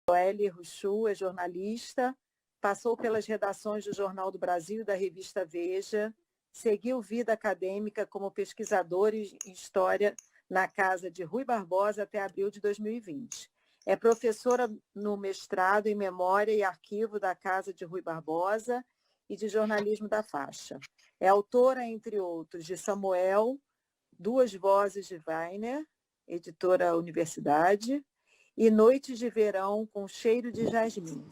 Joelle Ruchu é jornalista, passou pelas redações do Jornal do Brasil e da revista Veja, seguiu vida acadêmica como pesquisadora em História na Casa de Rui Barbosa até abril de 2020. É professora no mestrado em Memória e Arquivo da Casa de Rui Barbosa e de Jornalismo da Faixa. É autora, entre outros, de Samuel, Duas Vozes de Weiner, editora Universidade, e Noites de Verão com Cheiro de Jasmim.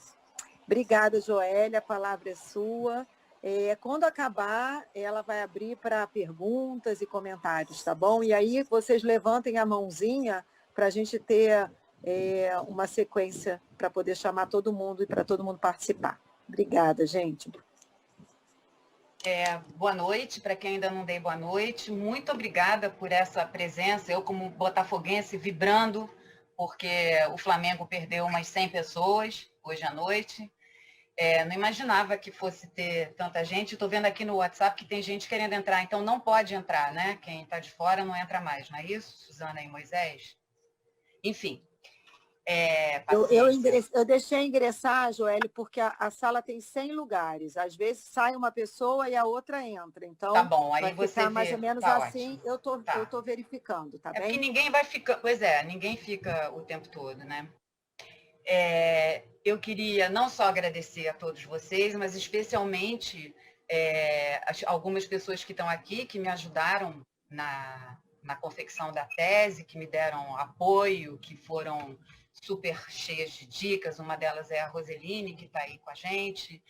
Obrigada, Joelle, a palavra é sua. Quando acabar, ela vai abrir para perguntas e comentários, tá bom? E aí vocês levantem a mãozinha para a gente ter uma sequência para poder chamar todo mundo e para todo mundo participar. Obrigada, gente. Boa noite, para quem ainda não dei boa noite. Muito obrigada por essa presença. Eu, como botafoguense, vibrando, porque o Flamengo perdeu umas 100 pessoas hoje à noite. Não imaginava que fosse ter tanta gente. Estou vendo aqui no WhatsApp que tem gente querendo entrar, então não pode entrar, né? Quem está de fora não entra mais, não é isso, Suzana e Moisés? Enfim. Eu deixei ingressar, Joelle, porque a sala tem 100 lugares. Às vezes sai uma pessoa e a outra entra. Então, tá bom, aí vai você ficar vê, mais ou menos tá assim. ótimo. Eu tô verificando, tá bem? Porque ninguém vai ficar... Pois ninguém fica o tempo todo, né? Eu queria não só agradecer a todos vocês, mas especialmente algumas pessoas que estão aqui, que me ajudaram na confecção da tese, que me deram apoio, que foram super cheias de dicas. Uma delas é a Roseline, que está aí com a gente,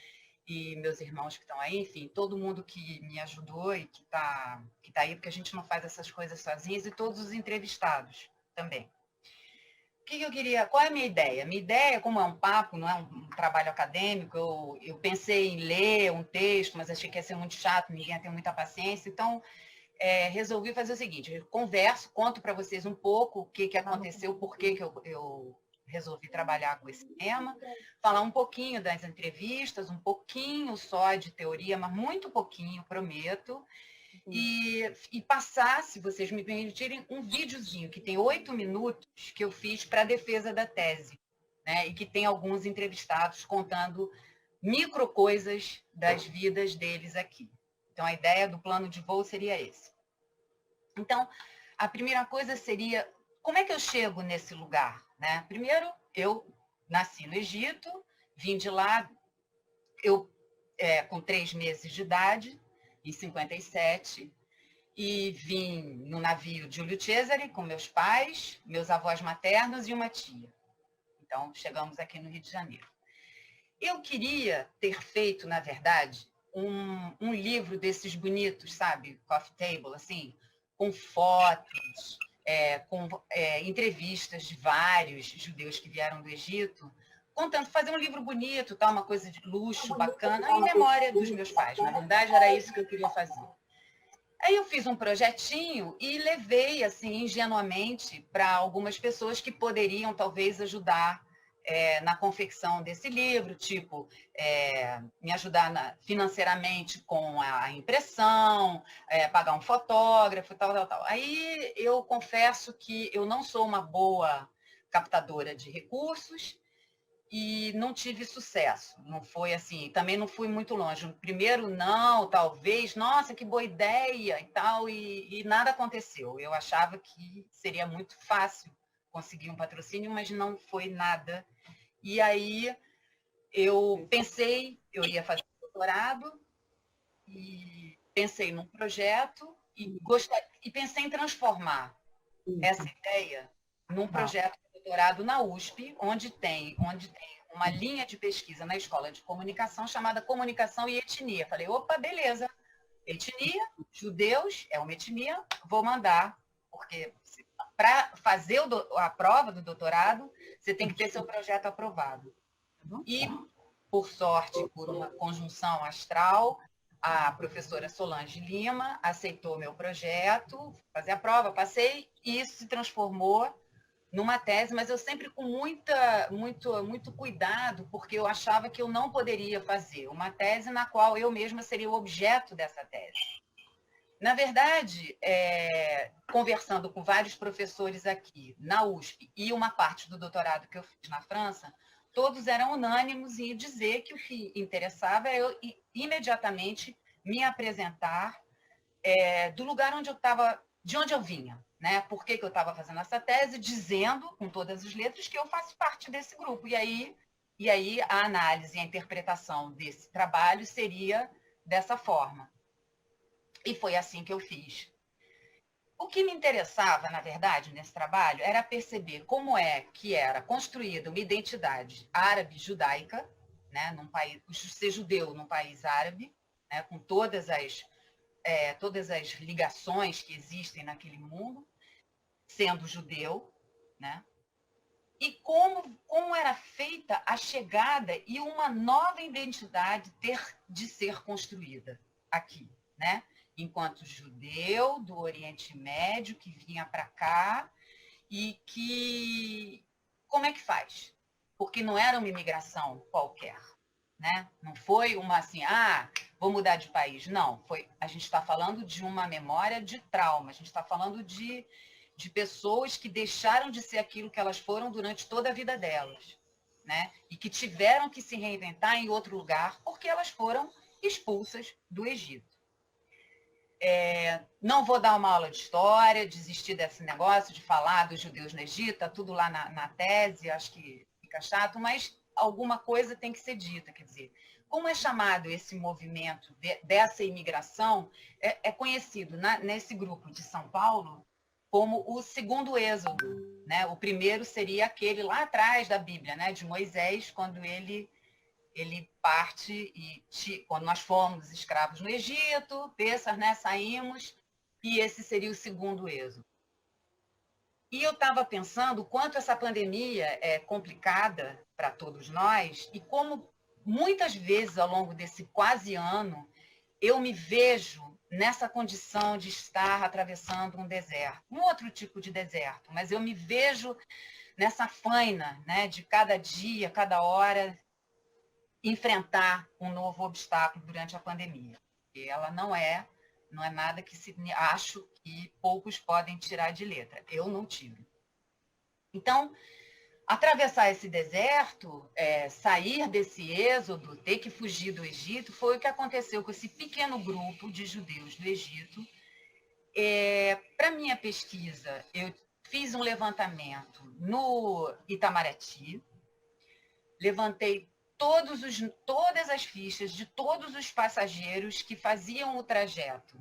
e meus irmãos que estão aí, enfim, todo mundo que me ajudou e que tá aí, porque a gente não faz essas coisas sozinhos, e todos os entrevistados também. O que eu queria, qual é a minha ideia? Minha ideia, como é um papo, não é um trabalho acadêmico, eu pensei em ler um texto, mas achei que ia ser muito chato, ninguém ia ter muita paciência, então resolvi fazer o seguinte: eu converso, conto para vocês um pouco o que aconteceu, por que eu resolvi trabalhar com esse tema, falar um pouquinho das entrevistas, um pouquinho só de teoria, mas muito pouquinho, prometo, e passar, se vocês me permitirem, um videozinho que tem 8 minutos que eu fiz para a defesa da tese, né? E que tem alguns entrevistados contando micro coisas das vidas deles aqui. Então, a ideia do plano de voo seria esse. Então, a primeira coisa seria, como é que eu chego nesse lugar, né? Primeiro, eu nasci no Egito, vim de lá, com 3 meses de idade, em 57, e vim no navio Júlio Cesare com meus pais, meus avós maternos e uma tia. Então, chegamos aqui no Rio de Janeiro. Eu queria ter feito, na verdade, um livro desses bonitos, sabe? Coffee table, assim, com fotos, com entrevistas de vários judeus que vieram do Egito, contando, fazer um livro bonito, tá? Uma coisa de luxo, bacana, em memória dos meus pais. Na verdade, era isso que eu queria fazer. Aí eu fiz um projetinho e levei, assim, ingenuamente, para algumas pessoas que poderiam, talvez, ajudar na confecção desse livro, tipo, me ajudar financeiramente com a impressão, pagar um fotógrafo, tal. Aí eu confesso que eu não sou uma boa captadora de recursos e não tive sucesso. Não foi assim, também não fui muito longe. No primeiro não, talvez, nossa, que boa ideia e tal, e nada aconteceu. Eu achava que seria muito fácil conseguir um patrocínio, mas não foi nada. E aí eu pensei, eu ia fazer doutorado, e pensei num projeto e pensei em transformar essa ideia num projeto de doutorado na USP, onde tem uma linha de pesquisa na Escola de Comunicação chamada Comunicação e Etnia. Falei, opa, beleza, etnia, judeus, é uma etnia, vou mandar, porque para fazer a prova do doutorado, você tem que ter seu projeto aprovado. E, por sorte, por uma conjunção astral, a professora Solange Lima aceitou meu projeto, fazer a prova, passei, e isso se transformou numa tese, mas eu sempre com muito cuidado, porque eu achava que eu não poderia fazer uma tese na qual eu mesma seria o objeto dessa tese. Na verdade, conversando com vários professores aqui na USP e uma parte do doutorado que eu fiz na França, todos eram unânimos em dizer que o que interessava é eu imediatamente me apresentar do lugar onde eu estava, de onde eu vinha, né? Por que eu estava fazendo essa tese, dizendo, com todas as letras, que eu faço parte desse grupo. E aí a análise e a interpretação desse trabalho seria dessa forma. E foi assim que eu fiz. O que me interessava, na verdade, nesse trabalho, era perceber como é que era construída uma identidade árabe-judaica, né, num país, ser judeu num país árabe, né, com todas as ligações que existem naquele mundo, sendo judeu, né, e como era feita a chegada e uma nova identidade ter de ser construída aqui, né? Enquanto judeu do Oriente Médio que vinha para cá e que... Como é que faz? Porque não era uma imigração qualquer, né? Não foi uma assim, vou mudar de país. Não, a gente está falando de uma memória de trauma, a gente está falando de pessoas que deixaram de ser aquilo que elas foram durante toda a vida delas, né? E que tiveram que se reinventar em outro lugar porque elas foram expulsas do Egito. Não vou dar uma aula de história, desistir desse negócio de falar dos judeus no Egito, está tudo lá na tese, acho que fica chato, mas alguma coisa tem que ser dita, quer dizer, como é chamado esse movimento dessa imigração, é conhecido nesse grupo de São Paulo como o segundo êxodo, né? O primeiro seria aquele lá atrás da Bíblia, né? De Moisés, quando ele parte e quando nós fomos escravos no Egito, Pêssar, né, saímos, e esse seria o segundo êxodo. E eu estava pensando o quanto essa pandemia é complicada para todos nós e como muitas vezes ao longo desse quase ano eu me vejo nessa condição de estar atravessando um deserto, um outro tipo de deserto, mas eu me vejo nessa faina, né, de cada dia, cada hora, enfrentar um novo obstáculo durante a pandemia. E ela não é nada que acho que poucos podem tirar de letra. Eu não tiro. Então, atravessar esse deserto, sair desse êxodo, ter que fugir do Egito, foi o que aconteceu com esse pequeno grupo de judeus do Egito. Para minha pesquisa, eu fiz um levantamento no Itamaraty, levantei todas as fichas de todos os passageiros que faziam o trajeto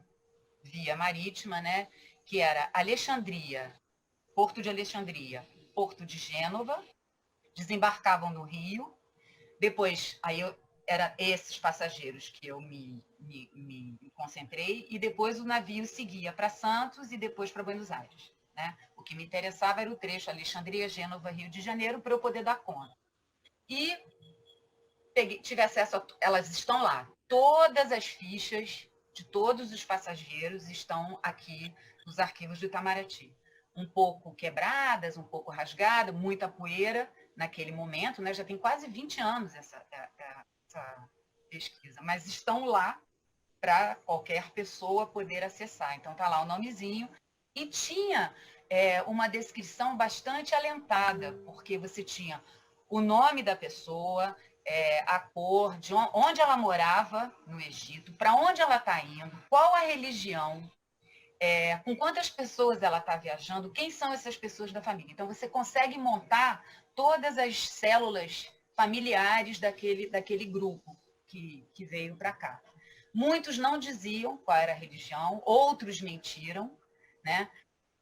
via marítima, né? Que era Alexandria, Porto de Alexandria, Porto de Gênova, desembarcavam no Rio, depois eram esses passageiros que eu me concentrei, e depois o navio seguia para Santos e depois para Buenos Aires, né? O que me interessava era o trecho Alexandria, Gênova, Rio de Janeiro, para eu poder dar conta. E tive acesso elas estão lá. Todas as fichas de todos os passageiros estão aqui nos arquivos do Itamaraty. Um pouco quebradas, um pouco rasgadas, muita poeira naquele momento, né? Já tem quase 20 anos essa pesquisa, mas estão lá para qualquer pessoa poder acessar. Então está lá o nomezinho. E tinha uma descrição bastante alentada, porque você tinha o nome da pessoa, a cor, de onde ela morava no Egito, para onde ela está indo, qual a religião, com quantas pessoas ela está viajando, quem são essas pessoas da família. Então, você consegue montar todas as células familiares daquele grupo que veio para cá. Muitos não diziam qual era a religião, outros mentiram, né?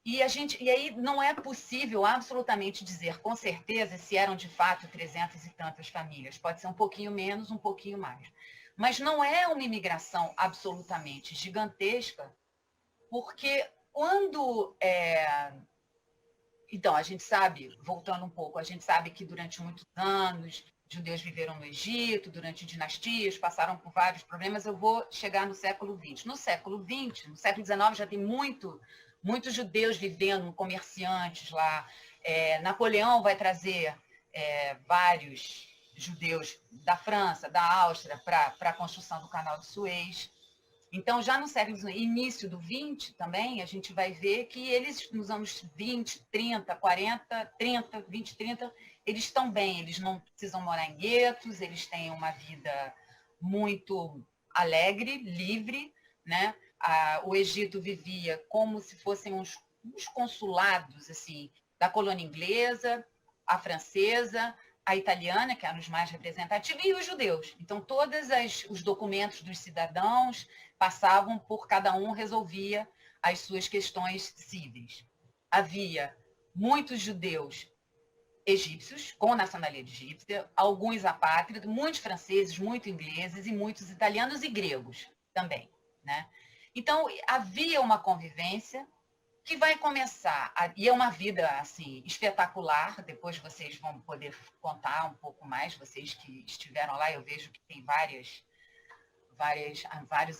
E aí não é possível absolutamente dizer com certeza se eram de fato 300 e tantas famílias. Pode ser um pouquinho menos, um pouquinho mais. Mas não é uma imigração absolutamente gigantesca, porque quando Então, a gente sabe, voltando um pouco, a gente sabe que durante muitos anos, judeus viveram no Egito, durante dinastias, passaram por vários problemas. Eu vou chegar no século XX. No século XX, no século XIX, já tem muitos judeus vivendo, comerciantes lá. Napoleão vai trazer vários judeus da França, da Áustria, para a construção do Canal de Suez. Então, já no século início do 20 também, a gente vai ver que eles, nos anos 20, 30, 40, 30, 20, 30, eles estão bem, eles não precisam morar em guetos, eles têm uma vida muito alegre, livre, né? O Egito vivia como se fossem uns consulados assim, da colônia inglesa, a francesa, a italiana, que eram os mais representativos, e os judeus. Então, todos os documentos dos cidadãos passavam por cada um, resolvia as suas questões cíveis. Havia muitos judeus egípcios, com nacionalidade egípcia, alguns apátridas, muitos franceses, muitos ingleses e muitos italianos e gregos também, né? Então, havia uma convivência que vai começar, e é uma vida assim espetacular, depois vocês vão poder contar um pouco mais, vocês que estiveram lá, eu vejo que tem vários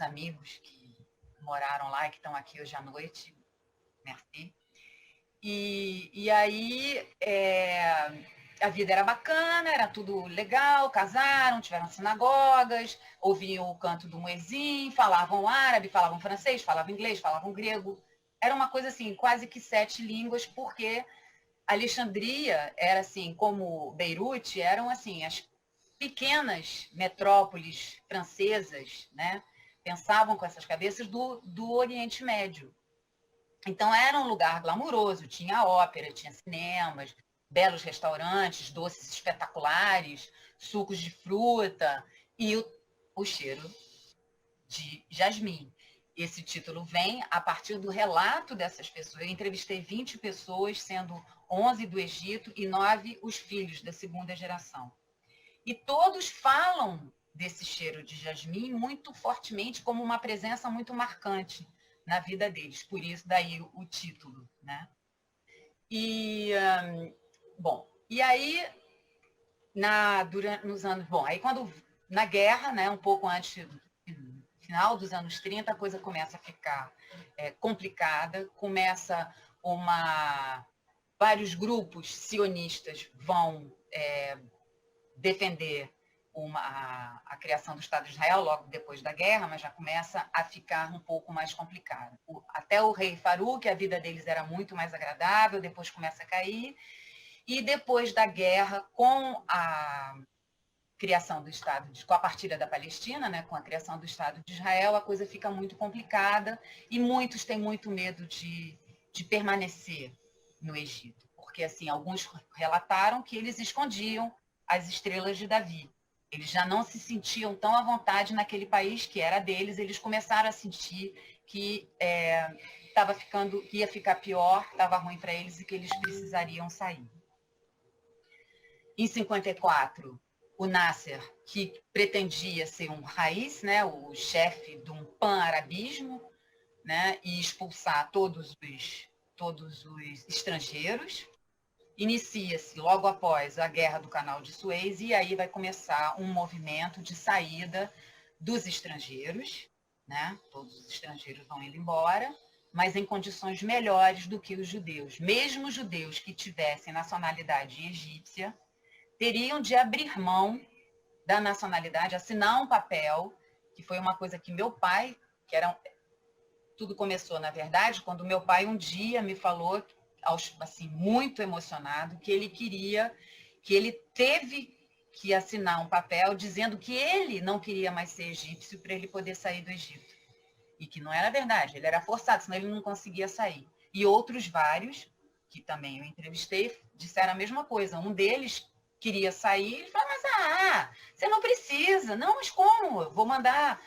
amigos que moraram lá e que estão aqui hoje à noite, merci. E aí a vida era bacana, era tudo legal, casaram, tiveram sinagogas, ouviam o canto do muezzin, falavam árabe, falavam francês, falavam inglês, falavam grego. Era uma coisa assim, quase que 7 línguas, porque Alexandria era assim, como Beirute, eram assim, as pequenas metrópoles francesas, né? Pensavam com essas cabeças do Oriente Médio. Então, era um lugar glamuroso, tinha ópera, tinha cinemas, belos restaurantes, doces espetaculares, sucos de fruta e o cheiro de jasmim. Esse título vem a partir do relato dessas pessoas. Eu entrevistei 20 pessoas, sendo 11 do Egito e 9 os filhos da segunda geração. E todos falam desse cheiro de jasmim muito fortemente, como uma presença muito marcante na vida deles. Por isso, daí o título, né? Bom, e aí, nos anos... Bom, aí quando... Na guerra, né, um pouco antes do final dos anos 30, a coisa começa a ficar complicada, vários grupos sionistas vão defender a criação do Estado de Israel logo depois da guerra, mas já começa a ficar um pouco mais complicado. Até o rei Farouk, a vida deles era muito mais agradável, depois começa a cair, e depois da guerra, com a criação do Estado, com a partilha da Palestina, né, com a criação do Estado de Israel, a coisa fica muito complicada e muitos têm muito medo de permanecer no Egito, porque assim, alguns relataram que eles escondiam as estrelas de Davi. Eles já não se sentiam tão à vontade naquele país que era deles, eles começaram a sentir que que ia ficar pior, estava ruim para eles e que eles precisariam sair. Em 54, o Nasser, que pretendia ser um raiz, né, o chefe de um pan-arabismo, né, e expulsar todos os estrangeiros, inicia-se logo após a Guerra do Canal de Suez, e aí vai começar um movimento de saída dos estrangeiros, né? Todos os estrangeiros vão indo embora, mas em condições melhores do que os judeus. Mesmo os judeus que tivessem nacionalidade egípcia, teriam de abrir mão da nacionalidade, assinar um papel, que foi uma coisa que meu pai, tudo começou, na verdade, quando meu pai um dia me falou, assim, muito emocionado, que ele teve que assinar um papel dizendo que ele não queria mais ser egípcio para ele poder sair do Egito. E que não era verdade, ele era forçado, senão ele não conseguia sair. E outros vários, que também eu entrevistei, disseram a mesma coisa. Um deles queria sair, ele falou, mas você não precisa. Não, mas como? Eu vou mandar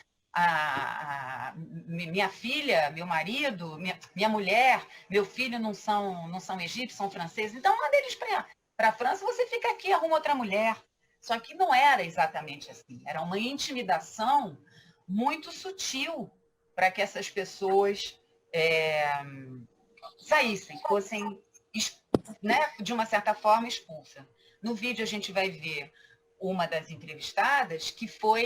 minha filha, meu marido, minha mulher, meu filho não são egípcios, são franceses, então manda eles para a França, você fica aqui, arruma outra mulher. Só que não era exatamente assim, era uma intimidação muito sutil para que essas pessoas saíssem, fossem né, de uma certa forma, expulsa. No vídeo a gente vai ver uma das entrevistadas que ficou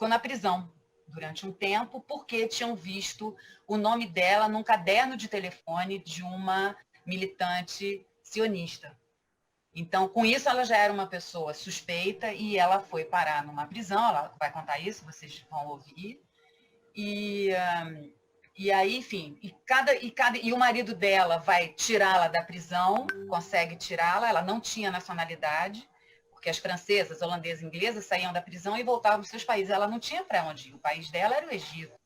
na prisão durante um tempo porque tinham visto o nome dela num caderno de telefone de uma militante sionista. Então, com isso, ela já era uma pessoa suspeita e ela foi parar numa prisão. Ela vai contar isso, vocês vão ouvir. E aí, enfim, e o marido dela vai tirá-la da prisão, consegue tirá-la. Ela não tinha nacionalidade, porque as francesas, holandesas, inglesas saíam da prisão e voltavam para os seus países. Ela não tinha para onde ir. O país dela era o Egito.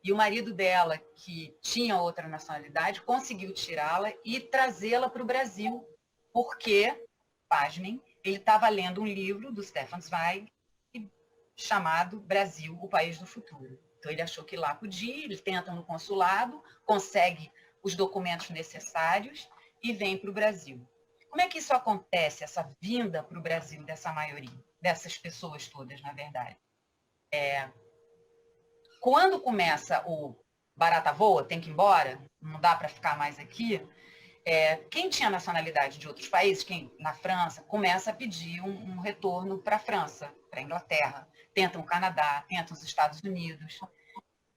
E o marido dela, que tinha outra nacionalidade, conseguiu tirá-la e trazê-la para o Brasil, porque, pasmem, ele estava lendo um livro do Stefan Zweig chamado Brasil, o País do Futuro. Então, ele achou que lá podia, ele tenta no consulado, consegue os documentos necessários e vem para o Brasil. Como é que isso acontece, essa vinda para o Brasil dessa maioria, dessas pessoas todas, na verdade? Quando começa o barata voa, tem que ir embora, não dá para ficar mais aqui, quem tinha nacionalidade de outros países, quem na França, começa a pedir um retorno para a França, para a Inglaterra, tentam o Canadá, tentam os Estados Unidos,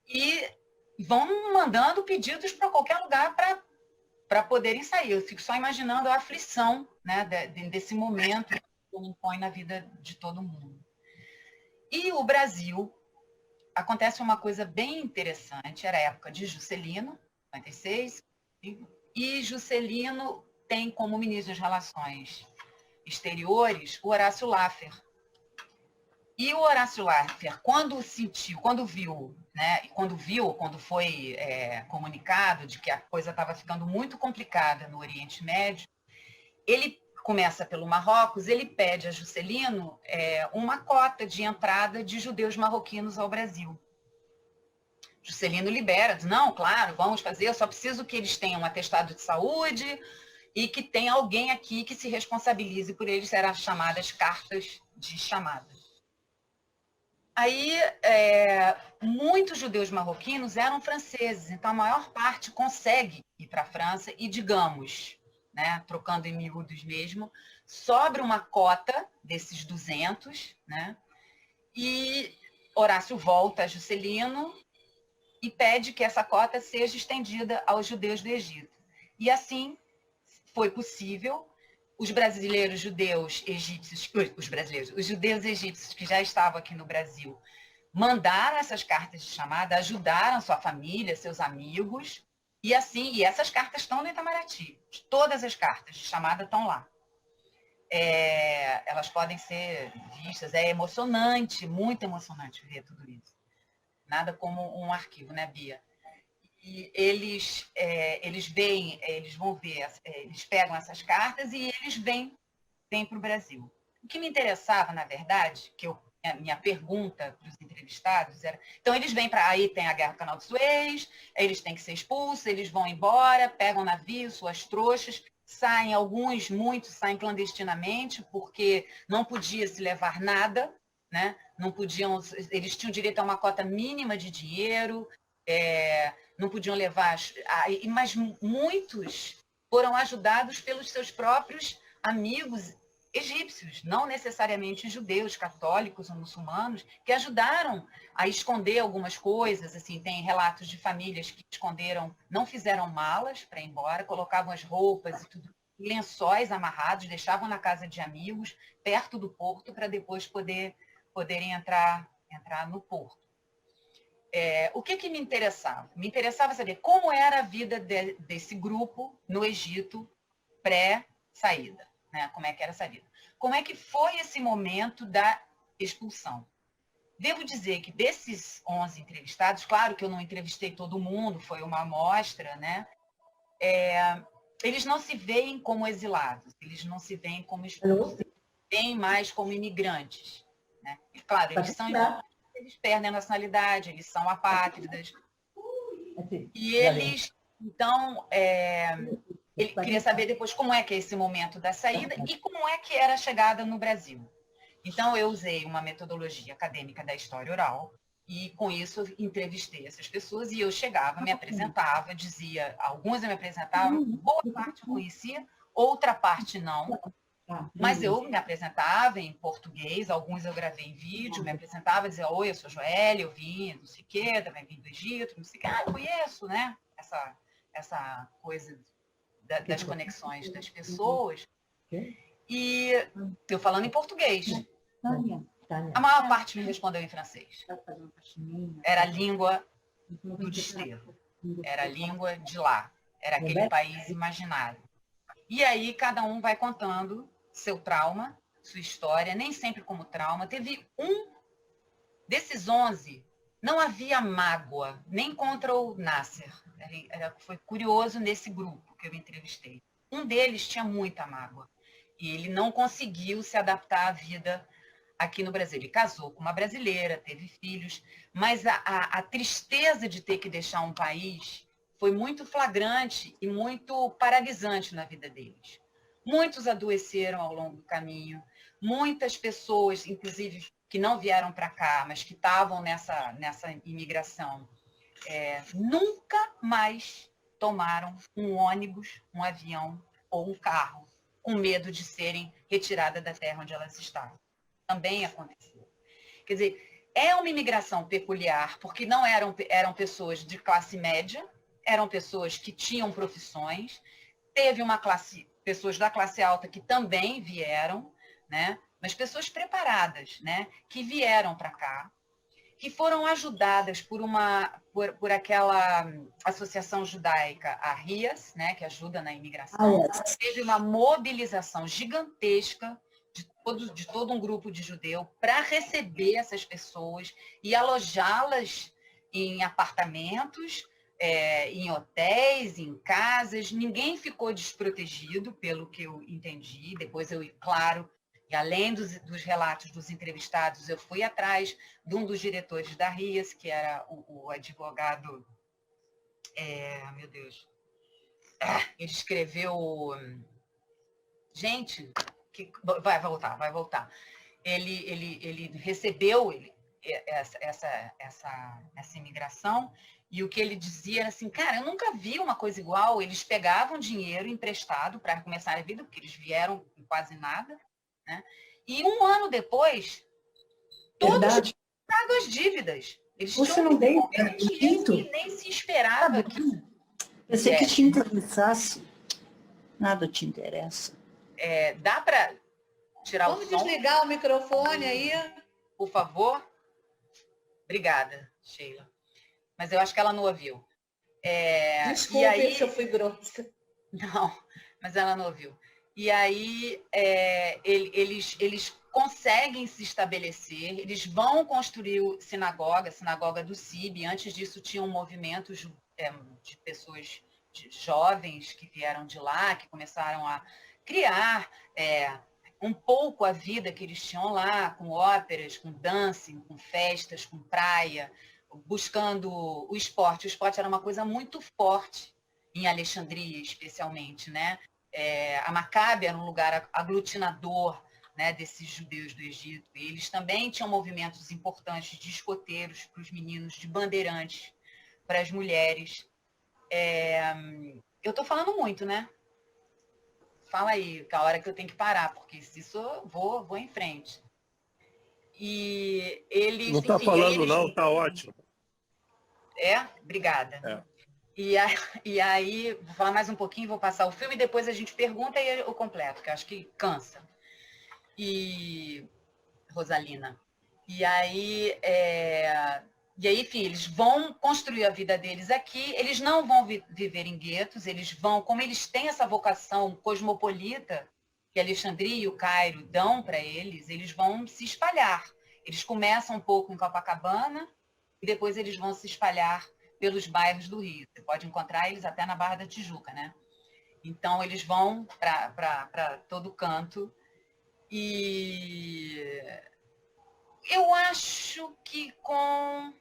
e vão mandando pedidos para qualquer lugar para poderem sair. Eu fico só imaginando a aflição, né, desse momento que impõe na vida de todo mundo. E o Brasil, acontece uma coisa bem interessante, era a época de Juscelino, 56, e Juscelino tem como ministro das Relações Exteriores o Horácio Laffer. E o Horácio Laffer, quando foi comunicado de que a coisa estava ficando muito complicada no Oriente Médio, ele começa pelo Marrocos, ele pede a Juscelino uma cota de entrada de judeus marroquinos ao Brasil. Juscelino libera, diz, não, claro, vamos fazer, eu só preciso que eles tenham um atestado de saúde e que tenha alguém aqui que se responsabilize por eles, serão chamadas cartas de chamada. Aí, muitos judeus marroquinos eram franceses, então a maior parte consegue ir para a França e, digamos, né, trocando em miúdos mesmo, sobra uma cota desses 200, né, e Horácio volta a Juscelino e pede que essa cota seja estendida aos judeus do Egito. E assim foi possível. Os judeus egípcios que já estavam aqui no Brasil mandaram essas cartas de chamada, ajudaram sua família, seus amigos, e essas cartas estão no Itamaraty. Todas as cartas de chamada estão lá. Elas podem ser vistas, é emocionante, muito emocionante ver tudo isso. Nada como um arquivo, né, Bia? E eles pegam essas cartas e eles vêm para o Brasil. O que me interessava, na verdade, a minha pergunta para os entrevistados era, então eles vêm aí tem a Guerra do Canal de Suez, eles têm que ser expulsos, eles vão embora, pegam navio, suas trouxas, saem muitos saem clandestinamente, porque não podia se levar nada, né? Não podiam, eles tinham direito a uma cota mínima de dinheiro, não podiam levar, mas muitos foram ajudados pelos seus próprios amigos egípcios, não necessariamente judeus, católicos ou muçulmanos, que ajudaram a esconder algumas coisas. Assim, tem relatos de famílias que esconderam, não fizeram malas para ir embora, colocavam as roupas e tudo, lençóis amarrados, deixavam na casa de amigos, perto do porto, para depois poderem entrar no porto. O que me interessava? Me interessava saber como era a vida desse grupo no Egito pré-saída, né? Como é que era essa vida? Como é que foi esse momento da expulsão? Devo dizer que desses 11 entrevistados, claro que eu não entrevistei todo mundo, foi uma amostra, né? Eles não se veem como exilados, eles não se veem como expulsos, eles se veem mais como imigrantes, né? E, claro, eles perdem a nacionalidade, eles são apátridas. E eles, então, ele queria saber depois como é que é esse momento da saída e como é que era a chegada no Brasil. Então, eu usei uma metodologia acadêmica da história oral, E com isso eu entrevistei essas pessoas e eu chegava, me apresentava, dizia, alguns eu me apresentava, boa parte eu conhecia, outra parte não. Mas eu me apresentava em português, alguns eu gravei em vídeo, me apresentava, dizia, oi, eu sou Joélia, eu vim não sei o quê, também vim do Egito, não sei o quê, eu conheço, né? Essa coisa das conexões das pessoas. E eu falando em português. A maior parte me respondeu em francês. Era a língua do desterro. Era a língua de lá. Era aquele país imaginário. E aí cada um vai contando seu trauma, sua história, nem sempre como trauma. Teve desses 11, não havia mágoa, nem contra o Nasser. Foi curioso nesse grupo que eu entrevistei. Um deles tinha muita mágoa. E ele não conseguiu se adaptar à vida aqui no Brasil. Ele casou com uma brasileira, teve filhos, mas a tristeza de ter que deixar um país foi muito flagrante e muito paralisante na vida deles. Muitos adoeceram ao longo do caminho, muitas pessoas, inclusive, que não vieram para cá, mas que estavam nessa imigração, nunca mais tomaram um ônibus, um avião ou um carro, com medo de serem retiradas da terra onde elas estavam. Também aconteceu. Quer dizer, é uma imigração peculiar, porque não eram pessoas de classe média, eram pessoas que tinham profissões, teve pessoas da classe alta que também vieram, né? Mas pessoas preparadas, né? Que vieram para cá, que foram ajudadas por aquela associação judaica, a RIAS, né, que ajuda na imigração. Teve uma mobilização gigantesca de todo um grupo de judeu para receber essas pessoas e alojá-las em apartamentos, em hotéis, em casas. Ninguém ficou desprotegido, pelo que eu entendi. Depois claro, e além dos relatos dos entrevistados, eu fui atrás de um dos diretores da RIAS, que era o advogado... meu Deus. Ele escreveu... Gente, vai voltar. Ele recebeu essa imigração, e o que ele dizia era assim, cara, eu nunca vi uma coisa igual. Eles pegavam dinheiro emprestado para começar a vida, porque eles vieram com quase nada, né? E um ano depois, todos pagam as dívidas. Eles Você não veio nem se esperava que... Pensei que te interessasse. Nada te interessa. Dá para tirar o som? Vamos desligar o microfone aí. Por favor? Obrigada, Sheila. Mas eu acho que ela não ouviu. Desculpe se eu fui grossa. Não, mas ela não ouviu. E aí eles conseguem se estabelecer, eles vão construir a sinagoga do CIB. Antes disso tinham movimentos de pessoas jovens que vieram de lá, que começaram a criar um pouco a vida que eles tinham lá, com óperas, com dancing, com festas, com praia, buscando o esporte. O esporte era uma coisa muito forte em Alexandria, especialmente, né? A Maccabi era um lugar aglutinador, né, desses judeus do Egito. E eles também tinham movimentos importantes de escoteiros para os meninos, de bandeirantes para as mulheres. Eu estou falando muito, né? Fala aí, que é a hora que eu tenho que parar, porque se isso eu vou em frente. E eles... Não está falando não, está ótimo. Obrigada. E aí, vou falar mais um pouquinho, vou passar o filme, depois a gente pergunta e eu completo, que eu acho que cansa. E Rosalina. E aí, enfim, eles vão construir a vida deles aqui, eles não vão viver em guetos, eles vão, como eles têm essa vocação cosmopolita, que Alexandria e o Cairo dão para eles vão se espalhar. Eles começam um pouco em Copacabana e depois eles vão se espalhar pelos bairros do Rio. Você pode encontrar eles até na Barra da Tijuca, né? Então, eles vão para todo canto. E eu acho que com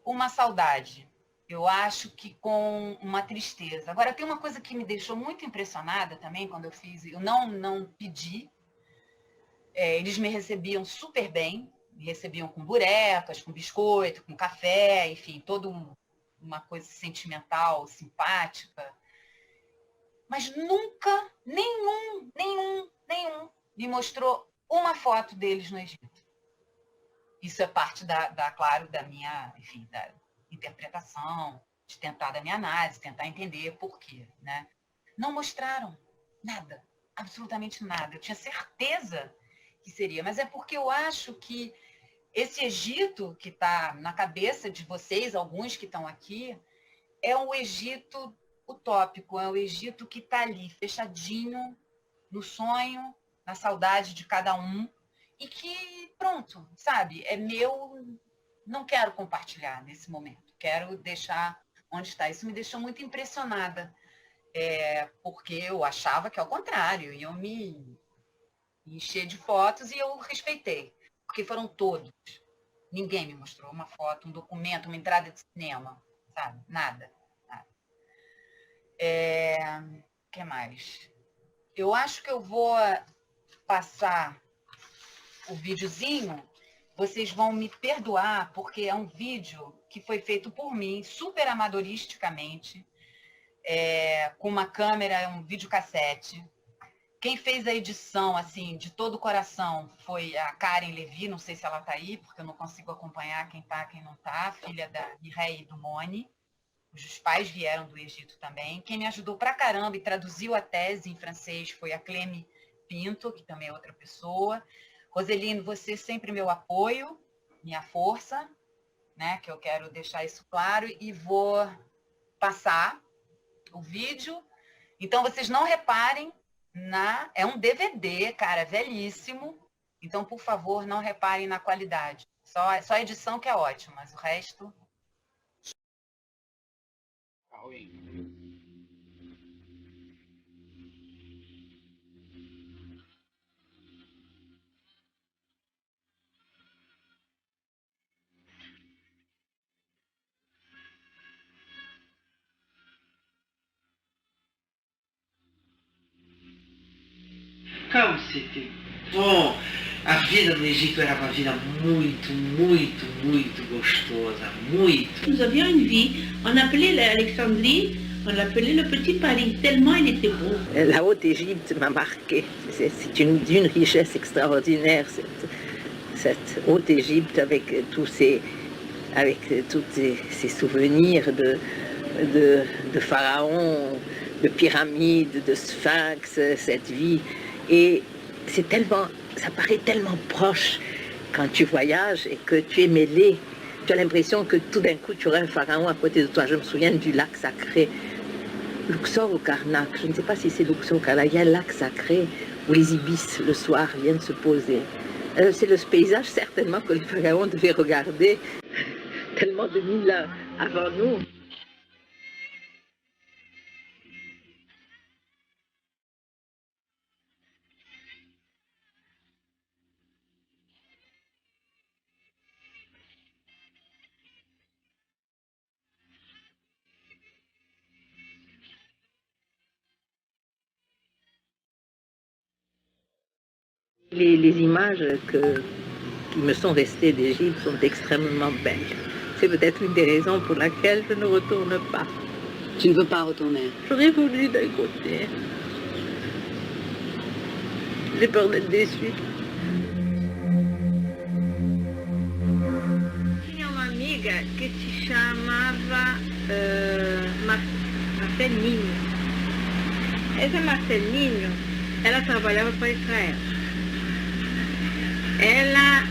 uma saudade, eu acho que com uma tristeza. Agora, tem uma coisa que me deixou muito impressionada também quando eu fiz, eu não pedi, eles me recebiam super bem, me recebiam com burecas, com biscoito, com café, enfim, toda uma coisa sentimental, simpática. Mas nunca, nenhum me mostrou uma foto deles no Egito. Isso é parte claro, da minha, enfim, da interpretação, da minha análise, tentar entender por quê, né? Não mostraram nada, absolutamente nada. Eu tinha certeza que seria, mas é porque eu acho que esse Egito que está na cabeça de vocês, alguns que estão aqui, é um Egito utópico, é um Egito que está ali, fechadinho, no sonho, na saudade de cada um, e que, pronto, sabe, é meu, não quero compartilhar nesse momento, quero deixar onde está. Isso me deixou muito impressionada, porque eu achava que, ao contrário, iam me encher de fotos, e eu respeitei, porque foram todos. Ninguém me mostrou uma foto, um documento, uma entrada de cinema, sabe? Nada. O que mais? Eu acho que eu vou passar o videozinho, vocês vão me perdoar, porque é um vídeo que foi feito por mim, super amadoristicamente, com uma câmera, um videocassete. Quem fez a edição, assim, de todo o coração, foi a Karen Levi, não sei se ela está aí, porque eu não consigo acompanhar quem está, quem não está, filha da Mireille e do Moni, cujos pais vieram do Egito também. Quem me ajudou pra caramba e traduziu a tese em francês foi a Cleme Pinto, que também é outra pessoa. Roselino, você sempre meu apoio, minha força, né, que eu quero deixar isso claro, e vou passar o vídeo. Então, vocês não reparem é um DVD, cara, velhíssimo. Então, por favor, não reparem na qualidade. Só a edição que é ótima, mas o resto... Como c'était bom! A vida no Egito era uma vida muito, muito, muito gostosa, muito. Nous avions une vie, on appelait l'Alexandrie, on l'appelait le petit Paris, tellement il était beau. La Haute-Égypte m'a marqué. C'est d'une richesse extraordinaire, cette Haute-Égypte avec tous ces souvenirs de pharaons, de pyramides, de sphinx, cette vie. Et ça paraît tellement proche quand tu voyages et que tu es mêlé. Tu as l'impression que tout d'un coup, tu aurais un pharaon à côté de toi. Je me souviens du lac sacré, Luxor ou Karnak. Je ne sais pas si c'est Luxor ou Karnak. Il y a un lac sacré où les ibis, le soir, viennent se poser. C'est le paysage certainement que les pharaons devaient regarder tellement de mille ans avant nous. Les images qui me sont restées d'Égypte sont extrêmement belles. C'est peut-être une des raisons pour laquelle je ne retourne pas. Tu ne veux pas retourner? J'aurais voulu d'un côté. J'ai peur d'être déçue. Tinha uma amiga que se chamava Marcelinho. Essa Marcelinho, ela trabalhava para Israel. Ela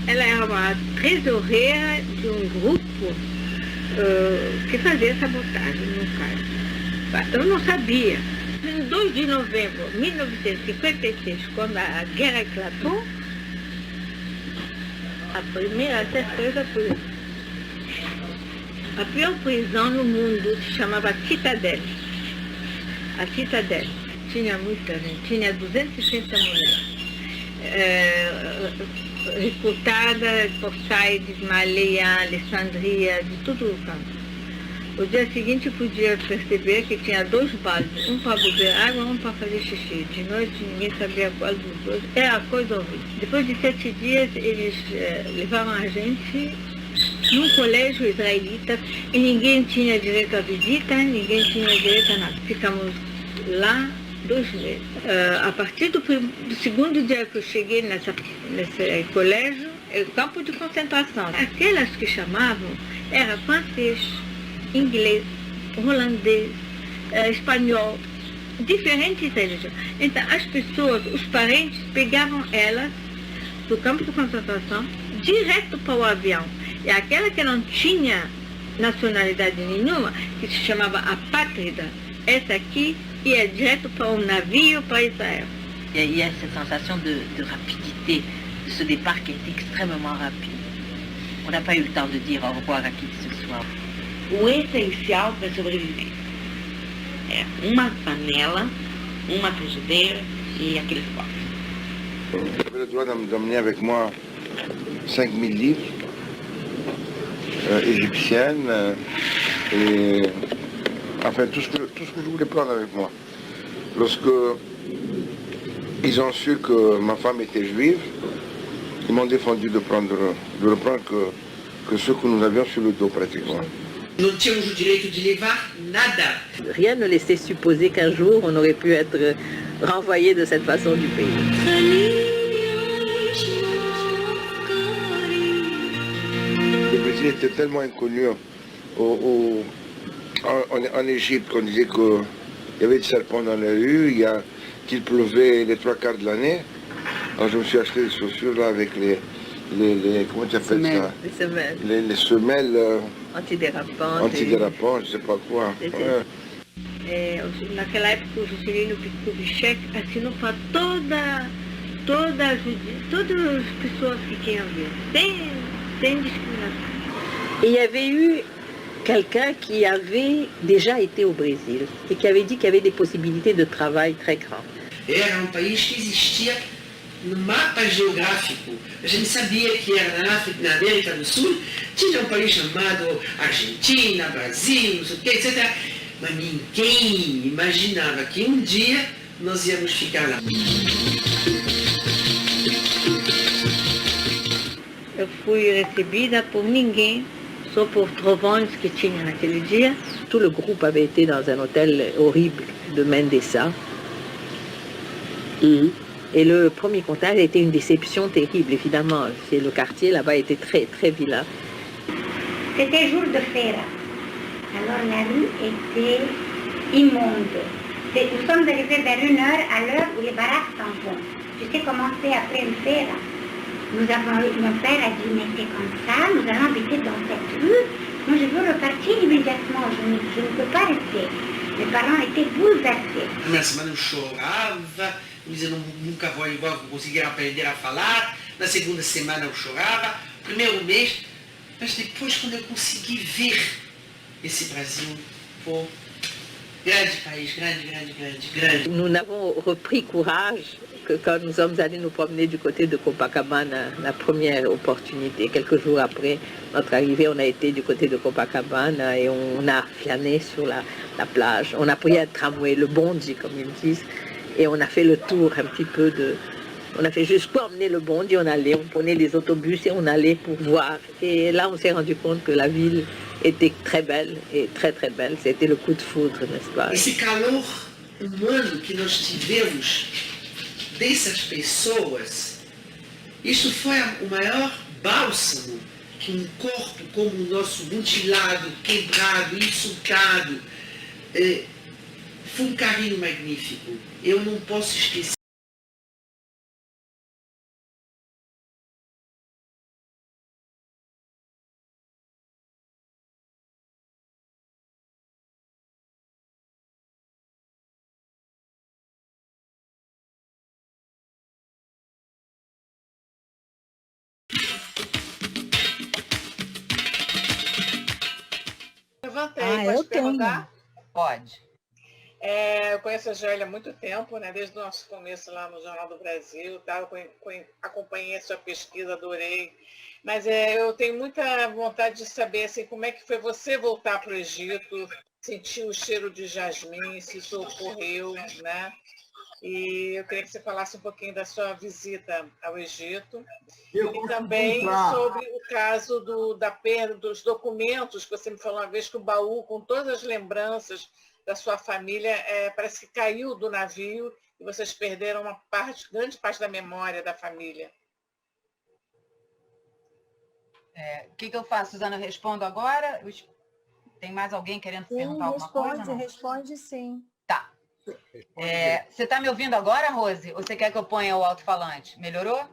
era uma tesoureira de grupo que fazia sabotagem no caso. Eu não sabia. Em 2 de novembro de 1956, quando a guerra eclatou, a primeira certeza foi a pior prisão no mundo, se chamava Citadel. A Citadel tinha muita gente, tinha 260 mulheres. Recrutada por Sais, Maleia, Alexandria, de todo o campo. O dia seguinte eu podia perceber que tinha 2 baldes, um para beber água, um para fazer xixi. De noite ninguém sabia qual dos dois. É a coisa horrível. Depois de 7 dias eles levaram a gente num colégio israelita e ninguém tinha direito à visita, ninguém tinha direito a nada. Ficamos lá 2 meses. A partir do segundo dia que eu cheguei nesse colégio, é o campo de concentração. Aquelas que chamavam era francês, inglês, holandês, espanhol, diferentes religiões. Então as pessoas, os parentes, pegavam elas do campo de concentração direto para o avião. E aquela que não tinha nacionalidade nenhuma, que se chamava apátrida, essa aqui ia direto para um navio para Israël. Il y a cette sensation de rapidité de ce départ qui est extrêmement rapide. On n'a pas eu le temps de dire au revoir à qui que ce soit. O essencial para sobreviver é uma panela, uma frigideira e aqueles copos. J'avais le droit d'emmener avec moi 5000 livres égyptiennes et enfin tout ce que je voulais prendre avec moi. Lorsque ils ont su que ma femme était juive, ils m'ont défendu de le prendre que ceux que nous avions sur le dos pratiquement. Não tínhamos o direito de levar nada. Rien ne laissait supposer qu'un jour on aurait pu être renvoyé de cette façon du pays. Le Brésil était tellement inconnu en Égypte qu'on disait qu'il y avait des serpents dans les rues, qu'il pleuvait les 3/4 de l'année. Alors je me suis acheté des chaussures là avec les comment tu appelles ça? Les semelles. Les semelles Antidérapantes, je sais pas quoi. Ouais. Naquela época o Juscelino Kubitschek assinou para todas as pessoas que tinham vindo, sem discriminação. Et il y avait eu quelqu'un qui avait déjà été au Brésil et qui avait dit qu'il y avait des possibilités de travail très grandes. Era país que existia no mapa geográfico. A gente sabia que era na África, na América do Sul, tinha país chamado Argentina, Brasil, não sei o que, etc. Mas ninguém imaginava que dia nós íamos ficar lá. Eu fui recebida por ninguém, só por trovões que tinha naquele dia. Tout le groupe avait été dans un hôtel horrible de Mendesa. Et le premier contact a été une déception terrible, évidemment. Le quartier là-bas était très, très vilain. C'était jour de feira. Alors la rue était immonde. Nous sommes arrivés vers 1h à l'heure où les baraques s'en vont. Tu sais comment c'est après une feira. Mon père a dit, mais c'est comme ça, nous allons habiter dans cette rue. Moi, je veux repartir immédiatement, je ne peux pas rester. Mes parents étaient bouleversés. Na primeira semana eu chorava, me dizendo nunca vou igual, vou conseguir aprender a falar. Na segunda semana eu chorava, primeiro mês. Mas depois, quando eu consegui ver esse Brasil, pô, grande país, grande. Nous n'avons repris courage que quand nous sommes allés nous promener du côté de Copacabana, la première opportunité. Quelques jours après notre arrivée, on a été du côté de Copacabana et on a flâné sur la plage. On a pris un tramway, le bondi comme ils disent, et on a fait le tour un petit peu on a fait juste pour emmener le bondi, on prenait les autobus et on allait pour voir. Et là, on s'est rendu compte que la ville était très belle et très très belle. C'était le coup de foudre, n'est-ce pas? Esse calor humano que nós tivemos dessas pessoas, isso foi o maior bálsamo que um corpo como o nosso, mutilado, quebrado, insultado, foi um carinho magnífico. Eu não posso esquecer. Levantei, pode perguntar? Pode. Eu conheço a Joélia há muito tempo, né? Desde o nosso começo lá no Jornal do Brasil, tá? Acompanhei a sua pesquisa, adorei. Mas eu tenho muita vontade de saber assim, como é que foi você voltar para o Egito, sentir o cheiro de jasmim, se isso ocorreu, né? E eu queria que você falasse um pouquinho da sua visita ao Egito. E também sobre o caso da perda dos documentos, que você me falou uma vez que o baú, com todas as lembranças da sua família, parece que caiu do navio e vocês perderam grande parte da memória da família. O que eu faço, Suzana? Eu respondo agora? Tem mais alguém querendo perguntar alguma coisa? Não? Responde sim. Tá. Você está me ouvindo agora, Rose? Ou você quer que eu ponha o alto-falante? Melhorou?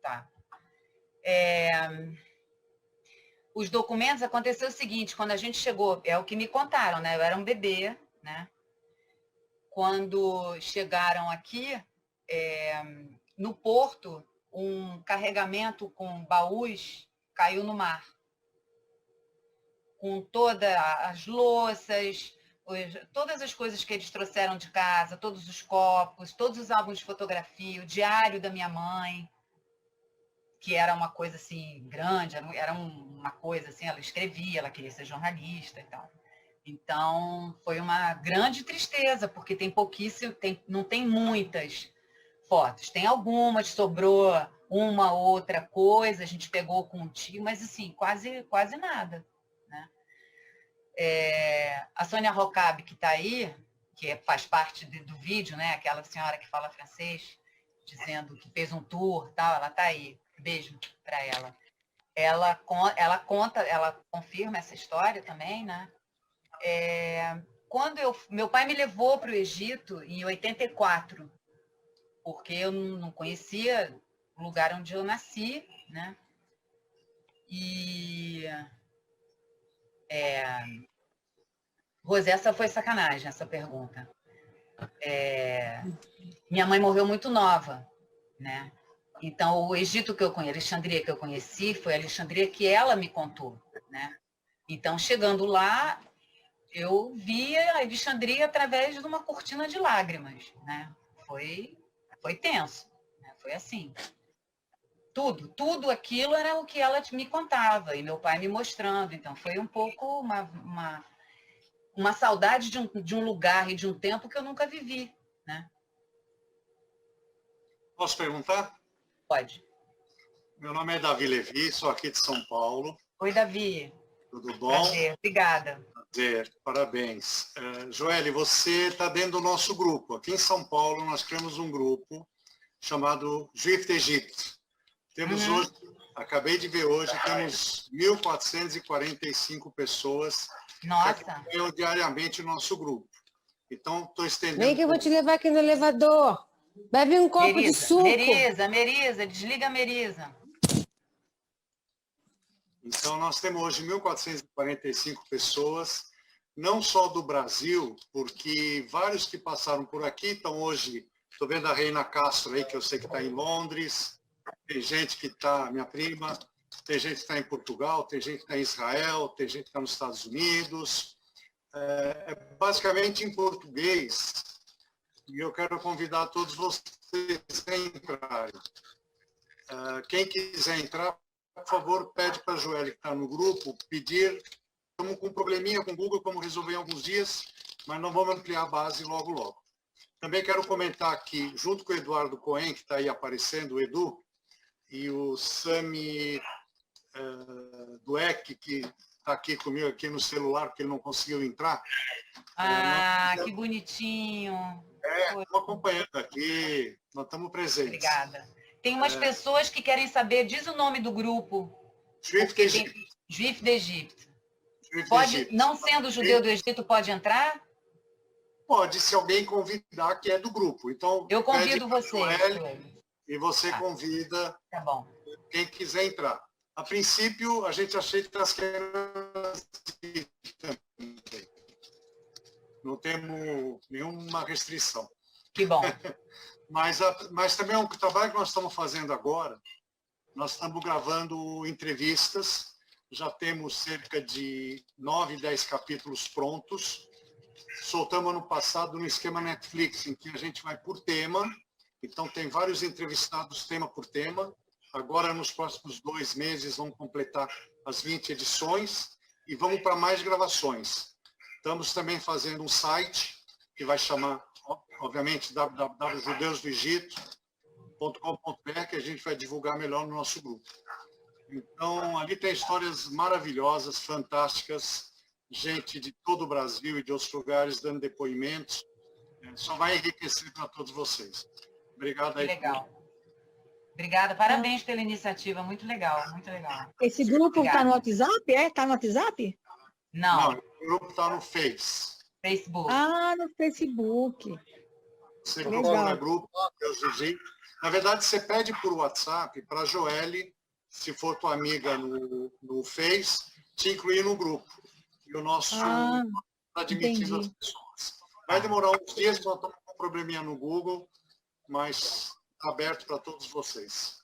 Tá. Os documentos, aconteceu o seguinte, quando a gente chegou, é o que me contaram, né? Eu era um bebê, né? Quando chegaram aqui, no porto, um carregamento com baús caiu no mar. Com todas as louças, todas as coisas que eles trouxeram de casa, todos os copos, todos os álbuns de fotografia, o diário da minha mãe, que era uma coisa assim grande, era uma coisa assim, ela escrevia, ela queria ser jornalista e tal. Então, foi uma grande tristeza, porque tem pouquíssimo, não tem muitas fotos. Tem algumas, sobrou uma outra coisa, a gente pegou com um tio, mas assim, quase nada. Né? A Sônia Rocab, que está aí, que faz parte do vídeo, né? Aquela senhora que fala francês, dizendo que fez um tour, tal, ela está aí. Beijo para ela. Ela conta, ela confirma essa história também, né? Meu pai me levou para o Egito em 84, porque eu não conhecia o lugar onde eu nasci, né? E Rosé, essa foi sacanagem, essa pergunta. Minha mãe morreu muito nova, né? Então, o Egito que eu conheci, a Alexandria que eu conheci, foi a Alexandria que ela me contou, né? Então, chegando lá, eu via a Alexandria através de uma cortina de lágrimas, né? Foi tenso, né? Foi assim. Tudo aquilo era o que ela me contava, e meu pai me mostrando. Então, foi um pouco uma saudade de um lugar e de um tempo que eu nunca vivi, né? Posso perguntar? Pode. Meu nome é Davi Levi, sou aqui de São Paulo. Oi, Davi. Tudo bom? Prazer, obrigada. Prazer, parabéns. Joelle, você está dentro do nosso grupo. Aqui em São Paulo, nós criamos um grupo chamado Juif d'Egipte. Temos hoje, acabei de ver hoje, temos 1.445 pessoas que acompanham diariamente o nosso grupo. Então, estou estendendo... Vem que eu vou te levar aqui no elevador. Vai vir um copo de suco. Merisa, desliga a Merisa. Então, nós temos hoje 1.445 pessoas, não só do Brasil, porque vários que passaram por aqui estão hoje... Estou vendo a Reina Castro aí, que eu sei que está em Londres, tem gente que está, minha prima, tem gente que está em Portugal, tem gente que está em Israel, tem gente que está nos Estados Unidos. Basicamente em português. E eu quero convidar todos vocês a entrarem. Quem quiser entrar, por favor, pede para a Joelle, que está no grupo, pedir. Estamos com um probleminha com o Google, como resolver em alguns dias, mas não vamos ampliar a base logo, logo. Também quero comentar aqui, junto com o Eduardo Cohen, que está aí aparecendo, o Edu, e o Sami Dueck, que está aqui comigo aqui no celular, porque ele não conseguiu entrar. Que bonitinho. Estou acompanhando aqui, nós estamos presentes. Obrigada. Tem umas pessoas que querem saber, diz o nome do grupo. Juif d'Egipte. Juif d'Egipte. Não sendo judeu do Egito, pode entrar? Pode, se alguém convidar que é do grupo. Então, eu convido você. E você convida quem quiser entrar. A princípio, a gente aceita as crianças também. Não temos nenhuma restrição. Que bom. mas também o trabalho que nós estamos fazendo agora, nós estamos gravando entrevistas, já temos cerca de 9, 10 capítulos prontos, soltamos ano passado no esquema Netflix, em que a gente vai por tema. Então, tem vários entrevistados tema por tema. Agora, nos próximos 2 meses, vamos completar as 20 edições e vamos para mais gravações. Estamos também fazendo um site que vai chamar, obviamente, www.judeusdoegito.com.br, que a gente vai divulgar melhor no nosso grupo. Então, ali tem histórias maravilhosas, fantásticas, gente de todo o Brasil e de outros lugares dando depoimentos. Só vai enriquecer para todos vocês. Obrigado aí. Legal. Obrigada, parabéns pela iniciativa, muito legal, muito legal. Esse grupo está no WhatsApp? Está no WhatsApp? Não. O grupo está no Facebook. Ah, no Facebook. Você procura grupo, na verdade, você pede por WhatsApp para a Joelle, se for tua amiga no Face, te incluir no grupo. E o nosso está admitindo as pessoas. Vai demorar uns dias, nós estamos com um probleminha no Google, mas está aberto para todos vocês.